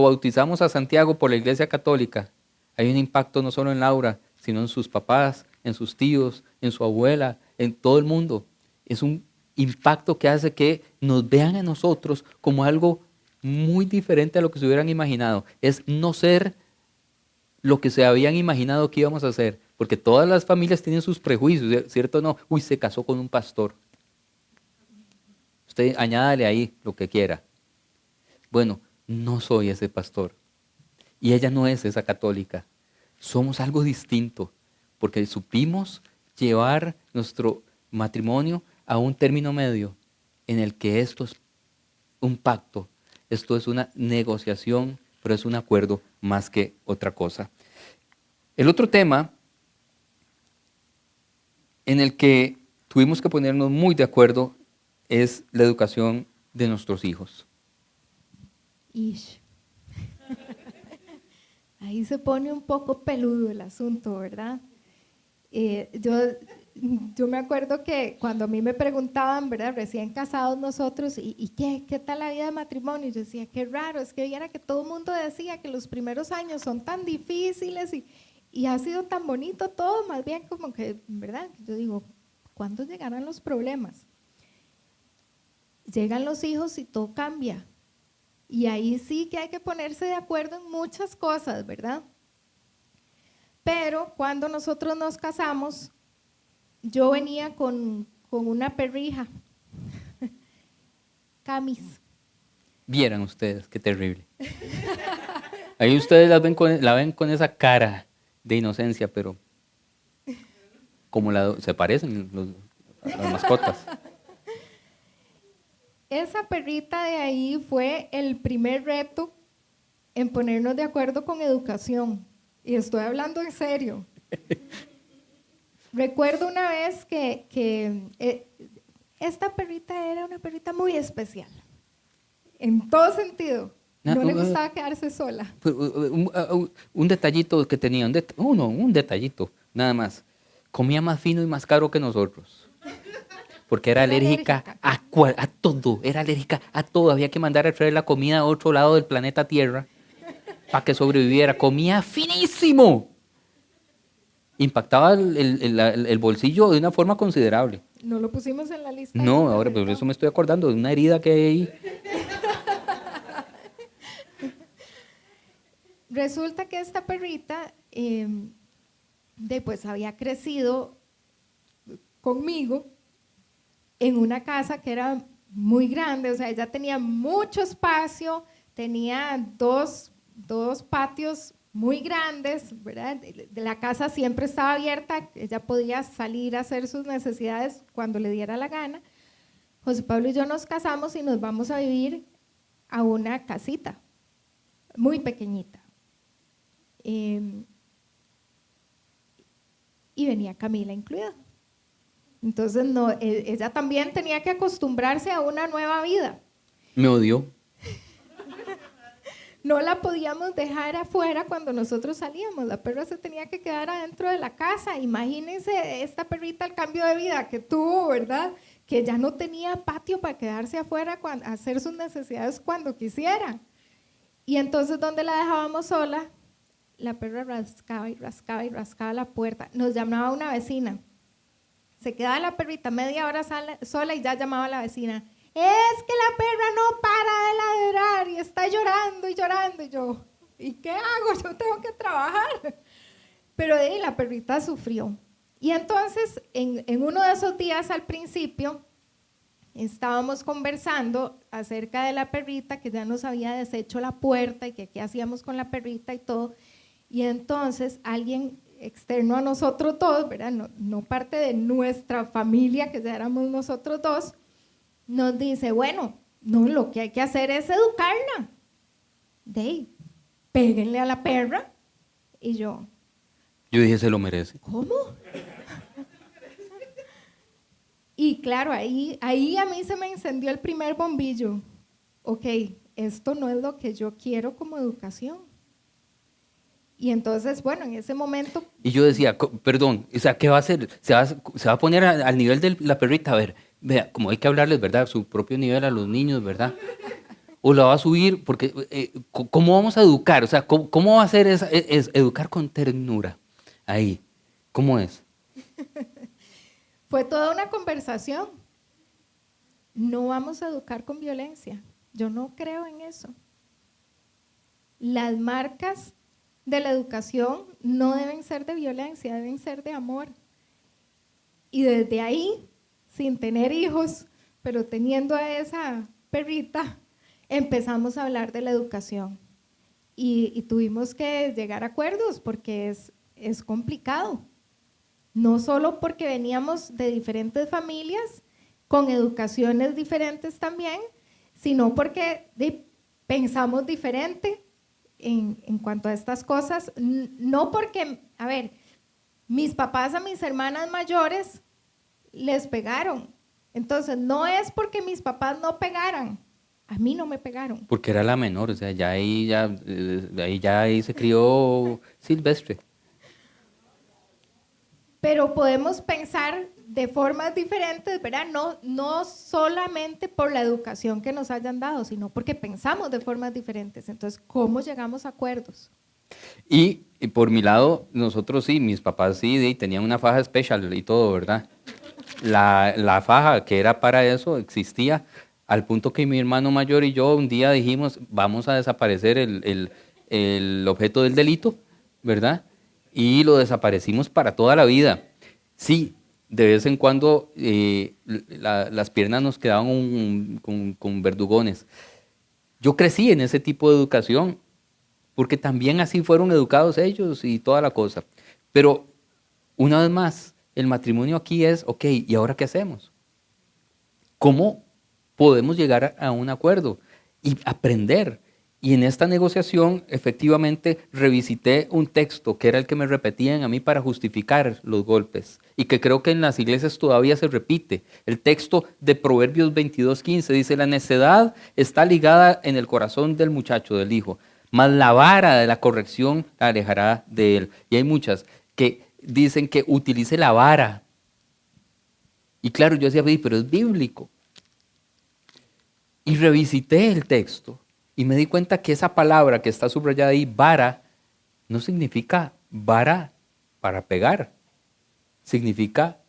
Speaker 2: bautizamos a Santiago por la Iglesia Católica, hay un impacto no solo en Laura, sino en sus papás, en sus tíos, en su abuela, en todo el mundo. Es un impacto que hace que nos vean a nosotros como algo muy diferente a lo que se hubieran imaginado. Es no ser lo que se habían imaginado que íbamos a hacer, porque todas las familias tienen sus prejuicios, ¿cierto o no? Uy, se casó con un pastor. Usted añádale ahí lo que quiera. Bueno, no soy ese pastor. Y ella no es esa católica. Somos algo distinto, porque supimos llevar nuestro matrimonio a un término medio en el que esto es un pacto, esto es una negociación, pero es un acuerdo más que otra cosa. El otro tema en el que tuvimos que ponernos muy de acuerdo es la educación de nuestros hijos.
Speaker 3: Ish. Ahí se pone un poco peludo el asunto, ¿verdad? Yo me acuerdo que cuando a mí me preguntaban, ¿verdad? Recién casados nosotros, ¿y qué tal la vida de matrimonio? Yo decía, qué raro, es que viera que todo el mundo decía que los primeros años son tan difíciles y ha sido tan bonito todo, más bien como que, ¿verdad? Yo digo, ¿cuándo llegarán los problemas? Llegan los hijos y todo cambia. Y ahí sí que hay que ponerse de acuerdo en muchas cosas, ¿verdad? Pero cuando nosotros nos casamos, yo venía con una perrija, Camis.
Speaker 2: Vieran ustedes, qué terrible. Ahí ustedes la ven con esa cara de inocencia, pero como se parecen las mascotas.
Speaker 3: Esa perrita de ahí fue el primer reto en ponernos de acuerdo con educación. Y estoy hablando en serio. Recuerdo una vez que esta perrita era una perrita muy especial. En todo sentido. No le gustaba quedarse sola.
Speaker 2: Un detallito que tenía, un detallito, nada más. Comía más fino y más caro que nosotros. Porque era alérgica a todo, era alérgica a todo. Había que mandar a traer la comida a otro lado del planeta Tierra para que sobreviviera. Comía finísimo. Impactaba el bolsillo de una forma considerable.
Speaker 3: No lo pusimos en la lista.
Speaker 2: No, ahora por eso me estoy acordando de una herida que hay ahí.
Speaker 3: Resulta que esta perrita pues había crecido conmigo en una casa que era muy grande, o sea, ella tenía mucho espacio, tenía dos patios muy grandes, ¿verdad? La casa siempre estaba abierta, ella podía salir a hacer sus necesidades cuando le diera la gana. José Pablo y yo nos casamos y nos vamos a vivir a una casita muy pequeñita. Y venía Camila incluida. Entonces, ella también tenía que acostumbrarse a una nueva vida.
Speaker 2: Me odió.
Speaker 3: No la podíamos dejar afuera cuando nosotros salíamos. La perra se tenía que quedar adentro de la casa. Imagínense esta perrita el cambio de vida que tuvo, ¿verdad? Que ya no tenía patio para quedarse afuera a hacer sus necesidades cuando quisiera. Y entonces, ¿dónde la dejábamos sola? La perra rascaba y rascaba y rascaba la puerta. Nos llamaba una vecina. Se quedaba la perrita media hora sola y ya llamaba a la vecina. Es que la perra no para de ladrar y está llorando y llorando. Y yo, ¿y qué hago? Yo tengo que trabajar. Pero la perrita sufrió. Y entonces, en uno de esos días al principio, estábamos conversando acerca de la perrita, que ya nos había deshecho la puerta y que qué hacíamos con la perrita y todo. Y entonces alguien externo a nosotros dos, ¿verdad? No parte de nuestra familia, que ya éramos nosotros dos, nos dice, bueno, no, lo que hay que hacer es educarla. péguenle a la perra. Y yo
Speaker 2: dije, se lo merece.
Speaker 3: ¿cómo? Y claro, ahí a mí se me encendió el primer bombillo. Ok, esto no es lo que yo quiero como educación. Y entonces, bueno, en ese momento...
Speaker 2: Y yo decía, perdón, o sea, ¿qué va a hacer? ¿Se va a poner al nivel de la perrita? A ver, vea, como hay que hablarles, ¿verdad? A su propio nivel a los niños, ¿verdad? O la va a subir, porque ¿cómo vamos a educar? O sea, ¿cómo va a ser educar con ternura? Ahí, ¿cómo es?
Speaker 3: Fue toda una conversación. No vamos a educar con violencia. Yo no creo en eso. Las marcas de la educación no deben ser de violencia, deben ser de amor. Y desde ahí, sin tener hijos, pero teniendo a esa perrita, empezamos a hablar de la educación. Y tuvimos que llegar a acuerdos porque es complicado. No solo porque veníamos de diferentes familias, con educaciones diferentes también, sino porque pensamos diferente en cuanto a estas cosas. No porque, a ver, mis papás a mis hermanas mayores les pegaron. Entonces, no es porque mis papás no pegaran, a mí no me pegaron.
Speaker 2: Porque era la menor, o sea, ahí se crió silvestre.
Speaker 3: Pero podemos pensar de formas diferentes, ¿verdad? No solamente por la educación que nos hayan dado, sino porque pensamos de formas diferentes. Entonces, ¿cómo llegamos a acuerdos?
Speaker 2: Y por mi lado, nosotros sí, mis papás sí, tenían una faja especial y todo, ¿verdad? La faja que era para eso existía, al punto que mi hermano mayor y yo un día dijimos, vamos a desaparecer el objeto del delito, ¿verdad? Y lo desaparecimos para toda la vida. Sí, de vez en cuando las piernas nos quedaban con verdugones. Yo crecí en ese tipo de educación, porque también así fueron educados ellos y toda la cosa. Pero una vez más, el matrimonio aquí es, ok, ¿y ahora qué hacemos? ¿Cómo podemos llegar a un acuerdo y aprender? Y en esta negociación, efectivamente, revisité un texto que era el que me repetían a mí para justificar los golpes y que creo que en las iglesias todavía se repite. El texto de Proverbios 22:15 dice, la necedad está ligada en el corazón del muchacho, del hijo, mas la vara de la corrección la alejará de él. Y hay muchas que dicen que utilice la vara. Y claro, yo decía, pero es bíblico. Y revisité el texto y me di cuenta que esa palabra que está subrayada ahí, vara, no significa vara para pegar. Significa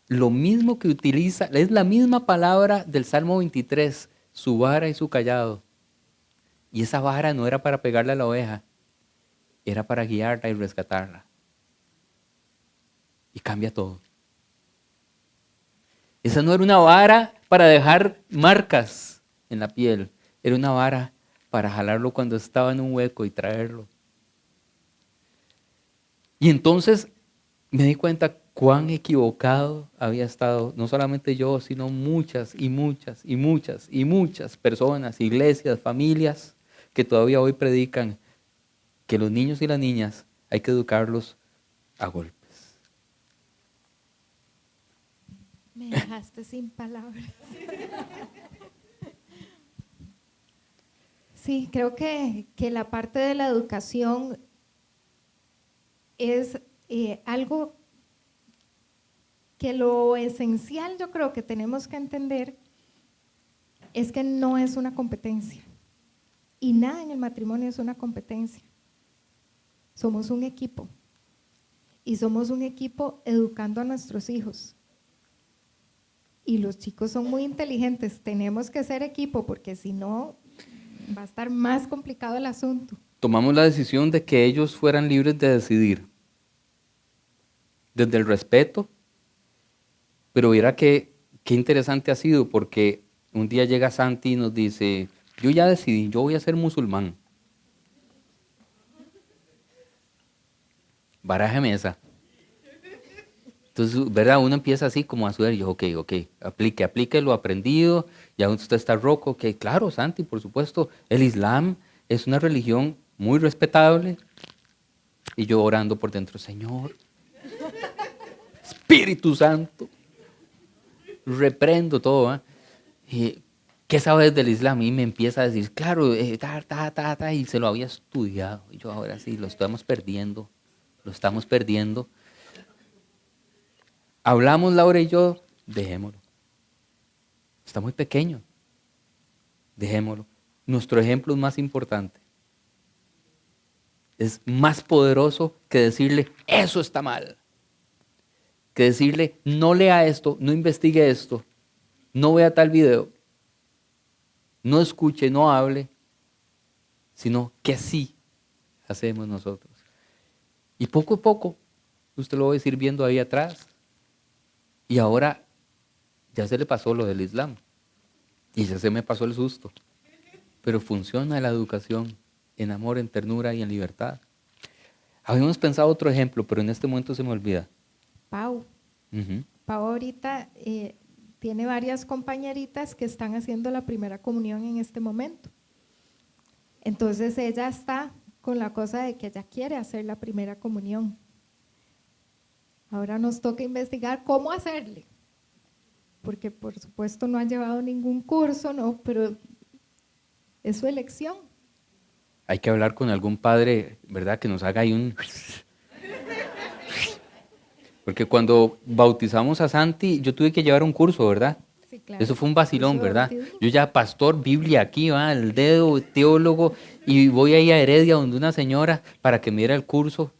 Speaker 2: lo mismo que utiliza, es la misma palabra del Salmo 23, su vara y su cayado. Y esa vara no era para pegarle a la oveja, era para guiarla y rescatarla. Y cambia todo. Esa no era una vara para dejar marcas en la piel, era una vara para jalarlo cuando estaba en un hueco y traerlo. Y entonces me di cuenta cuán equivocado había estado, no solamente yo, sino muchas y muchas y muchas y muchas personas, iglesias, familias, que todavía hoy predican que los niños y las niñas hay que educarlos a golpes.
Speaker 3: Me dejaste sin palabras. Sí, creo que la parte de la educación es algo que lo esencial yo creo que tenemos que entender es que no es una competencia. Y nada en el matrimonio es una competencia. Somos un equipo. Y somos un equipo educando a nuestros hijos. Y los chicos son muy inteligentes. Tenemos que ser equipo porque si no va a estar más complicado el asunto.
Speaker 2: Tomamos la decisión de que ellos fueran libres de decidir. Desde el respeto. Pero mira qué interesante ha sido porque un día llega Santi y nos dice, yo ya decidí, yo voy a ser musulmán. Barájeme esa. Entonces, ¿verdad? Uno empieza así como a sudar y yo, ok, aplique lo aprendido, ya usted está roco, ok, claro, Santi, por supuesto, el Islam es una religión muy respetable, y yo orando por dentro, Señor, Espíritu Santo, reprendo todo. Y, ¿qué sabes del Islam? Y me empieza a decir, claro, y se lo había estudiado. Y yo, ahora sí, lo estamos perdiendo. Hablamos Laura y yo, dejémoslo. Está muy pequeño, dejémoslo. Nuestro ejemplo es más importante. Es más poderoso que decirle, eso está mal. Que decirle, no lea esto, no investigue esto, no vea tal video, no escuche, no hable, sino que sí hacemos nosotros. Y poco a poco, usted lo va a ir viendo ahí atrás. Y ahora ya se le pasó lo del Islam. Y ya se me pasó el susto. Pero funciona la educación en amor, en ternura y en libertad. Habíamos pensado otro ejemplo, pero en este momento se me olvida.
Speaker 3: Pau. Pau ahorita tiene varias compañeritas que están haciendo la primera comunión en este momento. Entonces ella está con la cosa de que ella quiere hacer la primera comunión. Ahora nos toca investigar cómo hacerle, porque por supuesto no ha llevado ningún curso, ¿no? Pero es su elección.
Speaker 2: Hay que hablar con algún padre, ¿verdad? Que nos haga ahí un... Porque cuando bautizamos a Santi, yo tuve que llevar un curso, ¿verdad?
Speaker 3: Sí, claro.
Speaker 2: Eso fue un vacilón, ¿verdad?
Speaker 3: Bautismo.
Speaker 2: Yo ya pastor, Biblia aquí, ¿va? El dedo, teólogo, y voy ahí a Heredia donde una señora para que me diera el curso.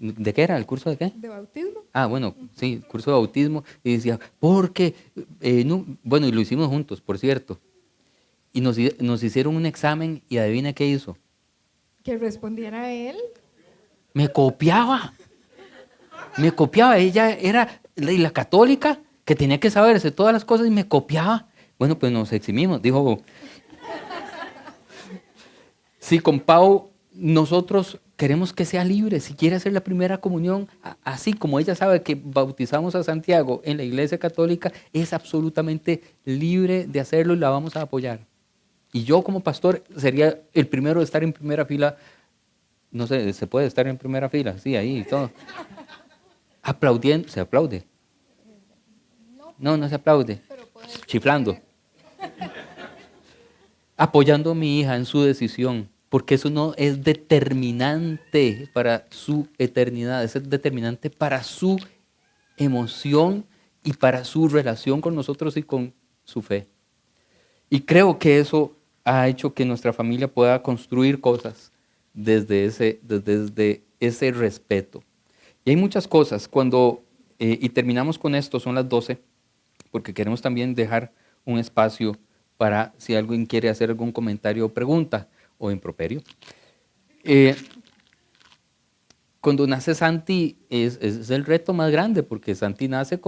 Speaker 2: ¿De qué era? ¿El curso de qué?
Speaker 3: De bautismo.
Speaker 2: Ah, bueno, sí, curso de bautismo. Y decía, porque, no, bueno, y lo hicimos juntos, por cierto. Y nos hicieron un examen y adivina qué hizo.
Speaker 3: Que respondiera a él.
Speaker 2: Me copiaba. Ella era la católica que tenía que saberse todas las cosas y me copiaba. Bueno, pues nos eximimos. Dijo, sí, con Pau nosotros queremos que sea libre. Si quiere hacer la primera comunión, así como ella sabe que bautizamos a Santiago en la iglesia católica, es absolutamente libre de hacerlo y la vamos a apoyar. Y yo como pastor sería el primero de estar en primera fila. No sé, ¿se puede estar en primera fila? Sí, ahí y todo. Aplaudiendo, ¿se aplaude? No se aplaude. Chiflando. Apoyando a mi hija en su decisión, porque eso no es determinante para su eternidad, es determinante para su emoción y para su relación con nosotros y con su fe. Y creo que eso ha hecho que nuestra familia pueda construir cosas desde ese respeto. Y hay muchas cosas. Y terminamos con esto, son las 12, porque queremos también dejar un espacio para si alguien quiere hacer algún comentario o pregunta o improperio. Cuando nace Santi es el reto más grande, porque Santi nace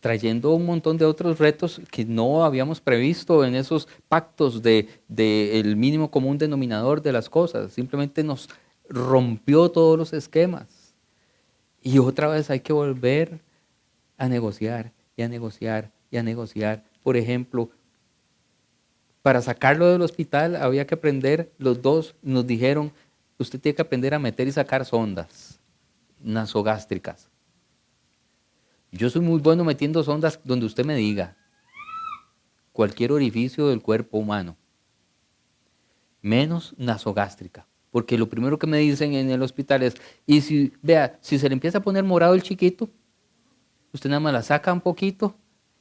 Speaker 2: trayendo un montón de otros retos que no habíamos previsto en esos pactos del mínimo común denominador de las cosas. Simplemente nos rompió todos los esquemas. Y otra vez hay que volver a negociar y a negociar y a negociar. Por ejemplo, para sacarlo del hospital había que aprender, los dos nos dijeron, usted tiene que aprender a meter y sacar sondas nasogástricas. Yo soy muy bueno metiendo sondas donde usted me diga, cualquier orificio del cuerpo humano, menos nasogástrica. Porque lo primero que me dicen en el hospital es, y si se le empieza a poner morado el chiquito, usted nada más la saca un poquito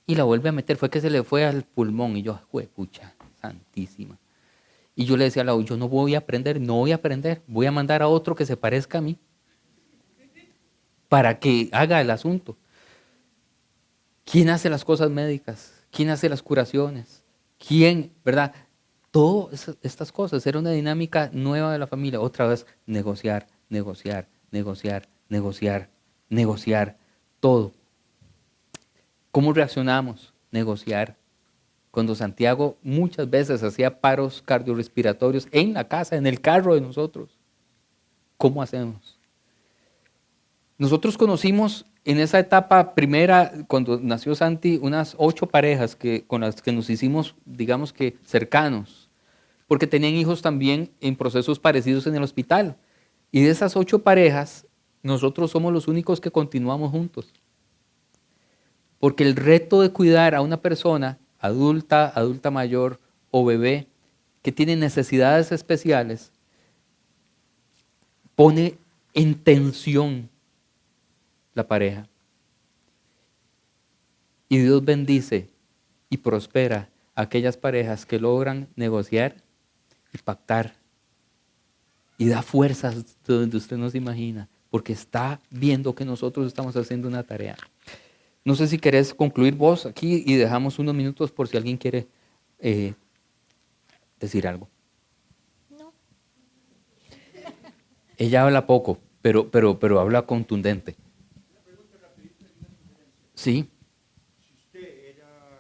Speaker 2: y la vuelve a meter. Fue que se le fue al pulmón y yo, juepucha, santísima. Y yo le decía a la yo no voy a aprender, voy a mandar a otro que se parezca a mí para que haga el asunto. ¿Quién hace las cosas médicas? ¿Quién hace las curaciones? ¿Quién, verdad? Todas estas cosas, era una dinámica nueva de la familia. Otra vez, negociar, negociar, negociar, negociar, negociar, todo. ¿Cómo reaccionamos? Negociar. Cuando Santiago muchas veces hacía paros cardiorrespiratorios en la casa, en el carro de nosotros. ¿Cómo hacemos? Nosotros conocimos en esa etapa primera, cuando nació Santi, unas 8 parejas con las que nos hicimos, digamos que cercanos. porque tenían hijos también en procesos parecidos en el hospital. Y de esas 8 parejas, nosotros somos los únicos que continuamos juntos. Porque el reto de cuidar a una persona adulta, adulta mayor o bebé que tiene necesidades especiales, pone en tensión la pareja. Y Dios bendice y prospera a aquellas parejas que logran negociar y pactar. Y da fuerzas de donde usted no se imagina, porque está viendo que nosotros estamos haciendo una tarea. No sé si querés concluir vos aquí y dejamos unos minutos por si alguien quiere decir algo.
Speaker 3: No.
Speaker 2: Ella habla poco, pero habla contundente. Sí.
Speaker 1: Si usted era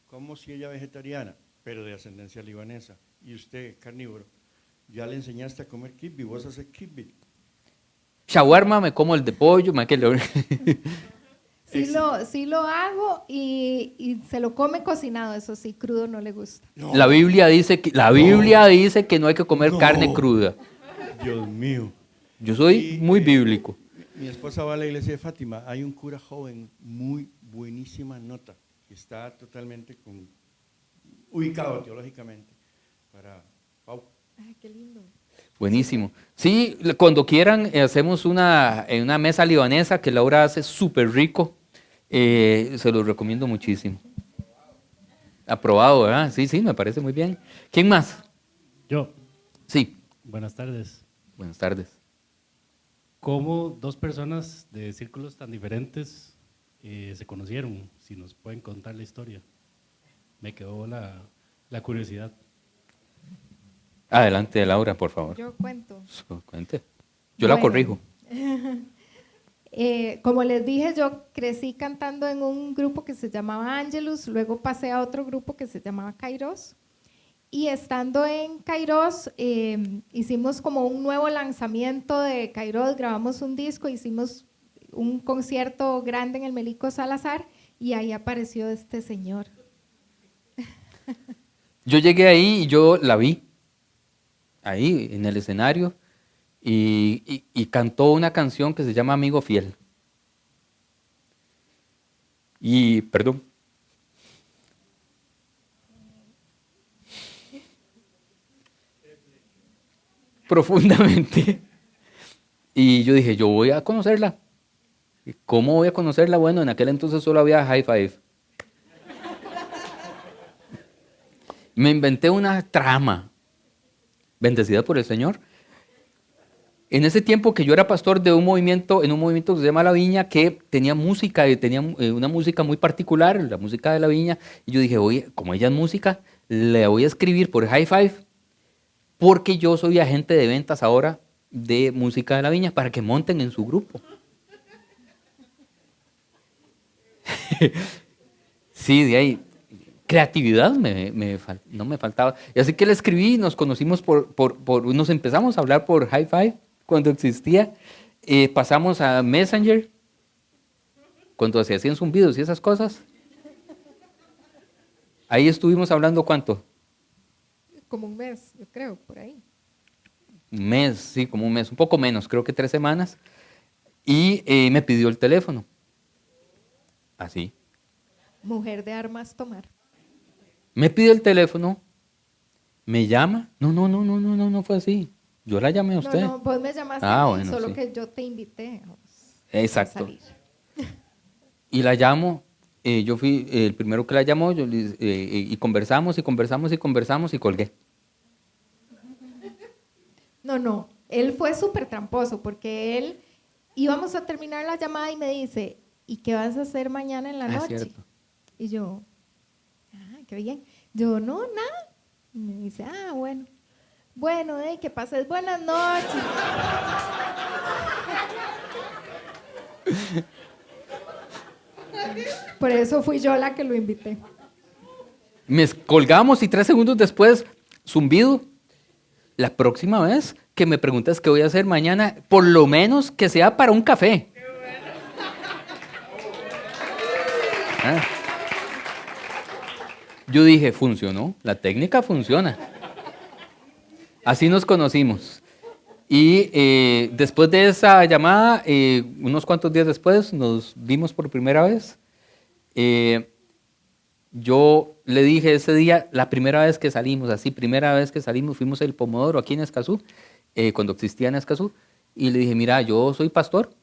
Speaker 1: como si ella vegetariana, pero de ascendencia libanesa, y usted carnívoro, ya le enseñaste a comer kibbe, vos haces kibbe.
Speaker 2: Shawarma me como el de pollo,
Speaker 3: Sí lo hago y se lo come cocinado, eso sí, crudo no le gusta.
Speaker 1: No.
Speaker 2: La Biblia dice que no hay que comer carne cruda.
Speaker 1: Dios mío.
Speaker 2: Yo soy muy bíblico.
Speaker 1: Mi esposa va a la iglesia de Fátima. Hay un cura joven, muy buenísima nota, que está totalmente ubicado teológicamente para Pau.
Speaker 3: Ay, qué lindo.
Speaker 2: Buenísimo. Sí, cuando quieran hacemos una mesa libanesa que Laura hace súper rico. Se los recomiendo muchísimo. Aprobado, ¿verdad? Sí, me parece muy bien. ¿Quién más?
Speaker 4: Yo.
Speaker 2: Sí.
Speaker 4: Buenas tardes.
Speaker 2: Buenas tardes.
Speaker 4: ¿Cómo 2 personas de círculos tan diferentes se conocieron? Si nos pueden contar la historia. Me quedó la curiosidad.
Speaker 2: Adelante, Laura, por favor.
Speaker 3: Yo cuento.
Speaker 2: Cuente. Yo la
Speaker 3: Bueno.
Speaker 2: corrijo.
Speaker 3: Como les dije, yo crecí cantando en un grupo que se llamaba Angelus, luego pasé a otro grupo que se llamaba Kairos. Y estando en Kairos, hicimos como un nuevo lanzamiento de Kairos, grabamos un disco, hicimos un concierto grande en el Melico Salazar y ahí apareció este señor.
Speaker 2: Yo llegué ahí y yo la vi, ahí en el escenario, y cantó una canción que se llama Amigo Fiel. Y, perdón. Profundamente. Y yo dije, yo voy a conocerla. ¿Cómo voy a conocerla? Bueno, en aquel entonces solo había High Five. Me inventé una trama, bendecida por el Señor. En ese tiempo que yo era pastor de un movimiento, en un movimiento que se llama La Viña, que tenía música, y tenía una música muy particular, la música de La Viña, y yo dije, oye, como ella es música, le voy a escribir por High Five, porque yo soy agente de ventas ahora de música de La Viña, para que monten en su grupo. Sí, de ahí. Creatividad no me faltaba. Y así que le escribí, nos conocimos nos empezamos a hablar por High Five cuando existía. Pasamos a Messenger cuando se hacían zumbidos y esas cosas. Ahí estuvimos hablando, ¿cuánto?
Speaker 3: Como un mes, yo creo, por ahí.
Speaker 2: Un mes, sí, como un mes, un poco menos, creo que 3 semanas. Y me pidió el teléfono. Así.
Speaker 3: Mujer de armas tomar.
Speaker 2: Me pide el teléfono, me llama. No fue así. Yo la llamé a usted.
Speaker 3: No, vos me llamaste a mí,
Speaker 2: bueno,
Speaker 3: solo
Speaker 2: sí.
Speaker 3: que yo te invité
Speaker 2: Exacto.
Speaker 3: a salir.
Speaker 2: Y la llamo, yo fui el primero que la llamó, y conversamos y colgué.
Speaker 3: No, él fue súper tramposo porque él íbamos a terminar la llamada y me dice, ¿y qué vas a hacer mañana en la noche?
Speaker 2: Cierto.
Speaker 3: Y yo, qué bien. Yo, no, nada. Y me dice, bueno. Bueno, que pases buenas noches. Por eso fui yo la que lo invité.
Speaker 2: Me colgamos y 3 segundos después, zumbido. La próxima vez que me preguntas qué voy a hacer mañana, por lo menos que sea para un café. Yo dije, funcionó, la técnica funciona. Así nos conocimos. Y después de esa llamada, unos cuantos días después, nos vimos por primera vez. Yo le dije ese día, la primera vez que salimos, fuimos el Pomodoro aquí en Escazú, cuando existía en Escazú, y le dije, mira, yo soy pastor,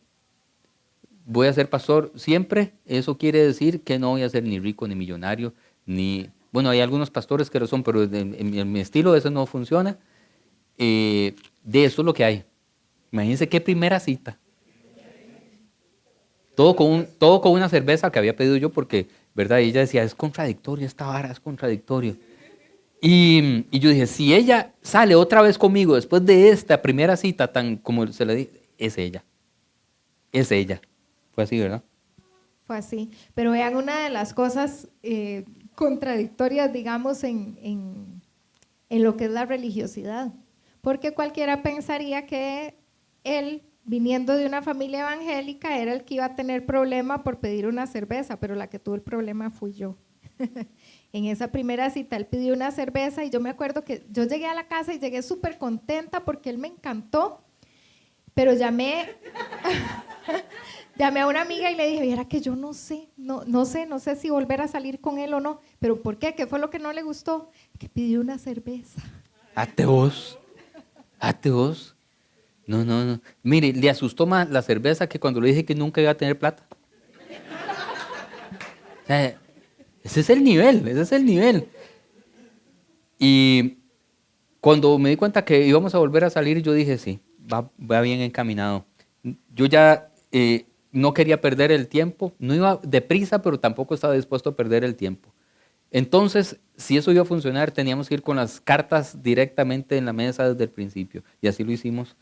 Speaker 2: voy a ser pastor siempre, eso quiere decir que no voy a ser ni rico ni millonario, ni... Bueno, hay algunos pastores que lo son, pero en mi estilo eso no funciona. De eso es lo que hay. Imagínense qué primera cita. Todo con una cerveza que había pedido yo porque, ¿verdad? Y ella decía, es contradictorio, esta vara es contradictorio. Y yo dije, si ella sale otra vez conmigo después de esta primera cita, tan como se le dije, es ella. Es ella. Fue así, ¿verdad?
Speaker 3: Fue así. Pero vean, una de las cosas contradictorias, digamos, en lo que es la religiosidad. Porque cualquiera pensaría que él, viniendo de una familia evangélica, era el que iba a tener problema por pedir una cerveza, pero la que tuvo el problema fui yo. En esa primera cita él pidió una cerveza y yo me acuerdo que yo llegué a la casa y llegué súper contenta porque él me encantó, pero llamé a una amiga y le dije, viera que yo no sé si volver a salir con él o no. ¿Pero por qué? ¿Qué fue lo que no le gustó? Que pidió una cerveza.
Speaker 2: Ateos. No. Mire, le asustó más la cerveza que cuando le dije que nunca iba a tener plata. O sea, ese es el nivel. Y cuando me di cuenta que íbamos a volver a salir, yo dije, sí, va bien encaminado. Yo ya no quería perder el tiempo, no iba deprisa, pero tampoco estaba dispuesto a perder el tiempo. Entonces, si eso iba a funcionar, teníamos que ir con las cartas directamente en la mesa desde el principio. Y así lo hicimos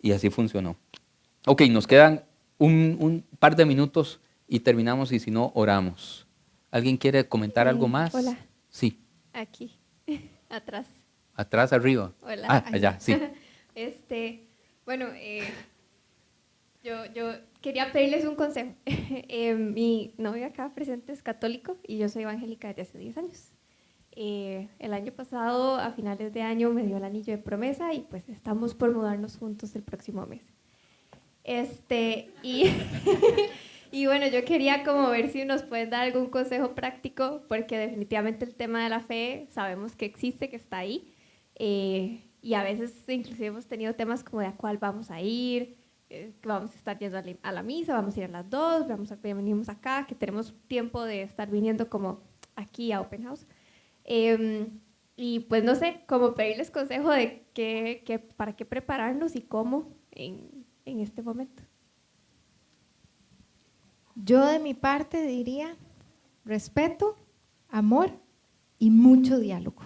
Speaker 2: y así funcionó. Ok, nos quedan un par de minutos y terminamos y si no, oramos. ¿Alguien quiere comentar algo más?
Speaker 5: Hola.
Speaker 2: Sí.
Speaker 5: Aquí, atrás.
Speaker 2: Atrás, arriba.
Speaker 5: Hola.
Speaker 2: Ah, allá, sí.
Speaker 5: Bueno, yo quería pedirles un consejo. Mi novio acá presente es católico y yo soy evangélica desde hace 10 años. El año pasado, a finales de año, me dio el anillo de promesa y pues estamos por mudarnos juntos el próximo mes. Y bueno, yo quería como ver si nos pueden dar algún consejo práctico, porque definitivamente el tema de la fe sabemos que existe, que está ahí, y a veces inclusive hemos tenido temas como de a cuál vamos a ir, que vamos a estar yendo a la misa, vamos a ir a las 2, venimos acá, que tenemos tiempo de estar viniendo como aquí a Open House. Y pues no sé, como pedirles consejo de para qué prepararnos y cómo en este momento.
Speaker 3: Yo de mi parte diría respeto, amor y mucho diálogo.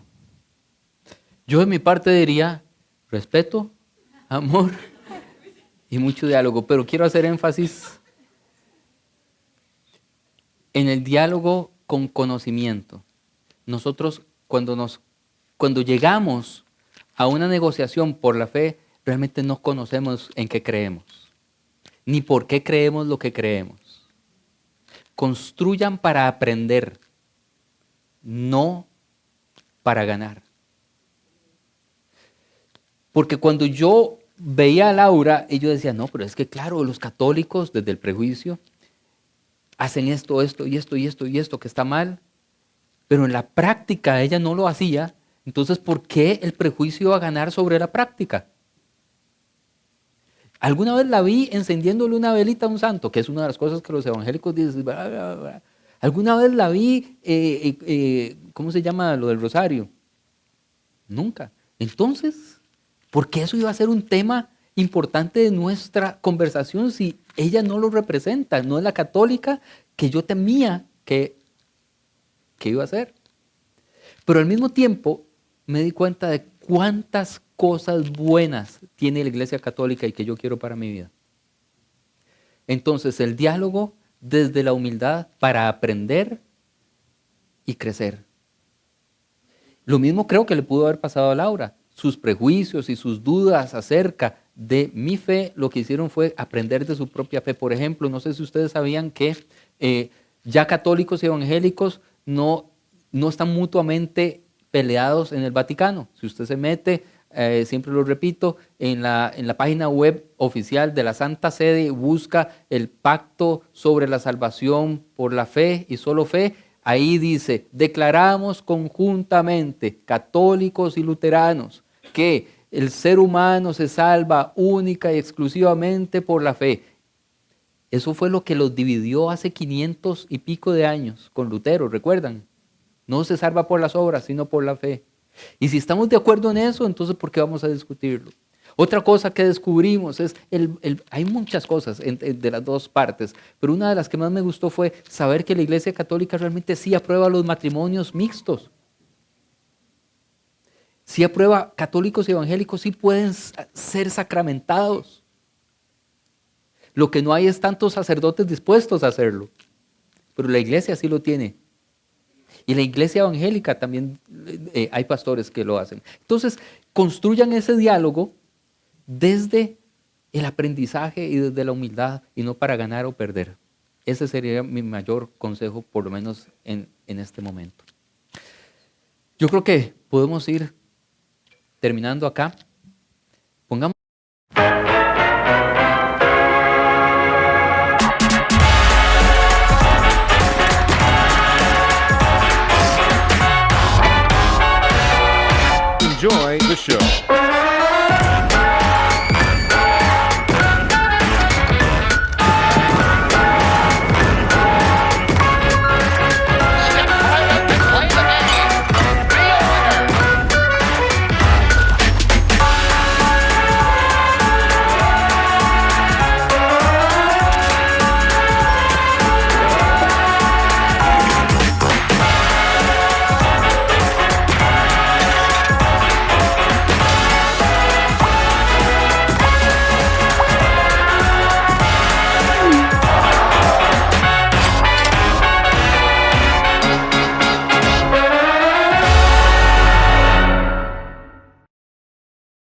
Speaker 2: Yo de mi parte diría respeto, amor y mucho diálogo, pero quiero hacer énfasis en el diálogo con conocimiento. Nosotros cuando llegamos a una negociación por la fe, realmente no conocemos en qué creemos, ni por qué creemos lo que creemos. Construyan para aprender, no para ganar. Porque cuando yo veía a Laura, y yo decía, no, pero es que claro, los católicos desde el prejuicio hacen esto que está mal, pero en la práctica ella no lo hacía, entonces ¿por qué el prejuicio iba a ganar sobre la práctica? Alguna vez la vi encendiéndole una velita a un santo, que es una de las cosas que los evangélicos dicen. Bla, bla, bla. Alguna vez la vi, ¿cómo se llama lo del rosario? Nunca. Entonces, ¿por qué eso iba a ser un tema importante de nuestra conversación si ella no lo representa? No es la católica que yo temía que iba a ser. Pero al mismo tiempo me di cuenta de cuántas cosas buenas tiene la Iglesia Católica y que yo quiero para mi vida. Entonces, el diálogo desde la humildad para aprender y crecer. Lo mismo creo que le pudo haber pasado a Laura. Sus prejuicios y sus dudas acerca de mi fe, lo que hicieron fue aprender de su propia fe. Por ejemplo, no sé si ustedes sabían que ya católicos y evangélicos no no están mutuamente peleados en el Vaticano. Si usted se mete, siempre lo repito, en la página web oficial de la Santa Sede y busca el pacto sobre la salvación por la fe y solo fe, ahí dice, declaramos conjuntamente, católicos y luteranos, que el ser humano se salva única y exclusivamente por la fe. Eso fue lo que los dividió hace 500 y pico de años con Lutero, ¿recuerdan? No se salva por las obras, sino por la fe. Y si estamos de acuerdo en eso, entonces ¿por qué vamos a discutirlo? Otra cosa que descubrimos es, hay muchas cosas de las dos partes, pero una de las que más me gustó fue saber que la Iglesia Católica realmente sí aprueba los matrimonios mixtos. Sí aprueba, católicos y evangélicos sí pueden ser sacramentados. Lo que no hay es tantos sacerdotes dispuestos a hacerlo, pero la Iglesia sí lo tiene. Y la Iglesia evangélica también hay pastores que lo hacen. Entonces, construyan ese diálogo desde el aprendizaje y desde la humildad y no para ganar o perder. Ese sería mi mayor consejo, por lo menos en este momento. Yo creo que podemos ir terminando acá.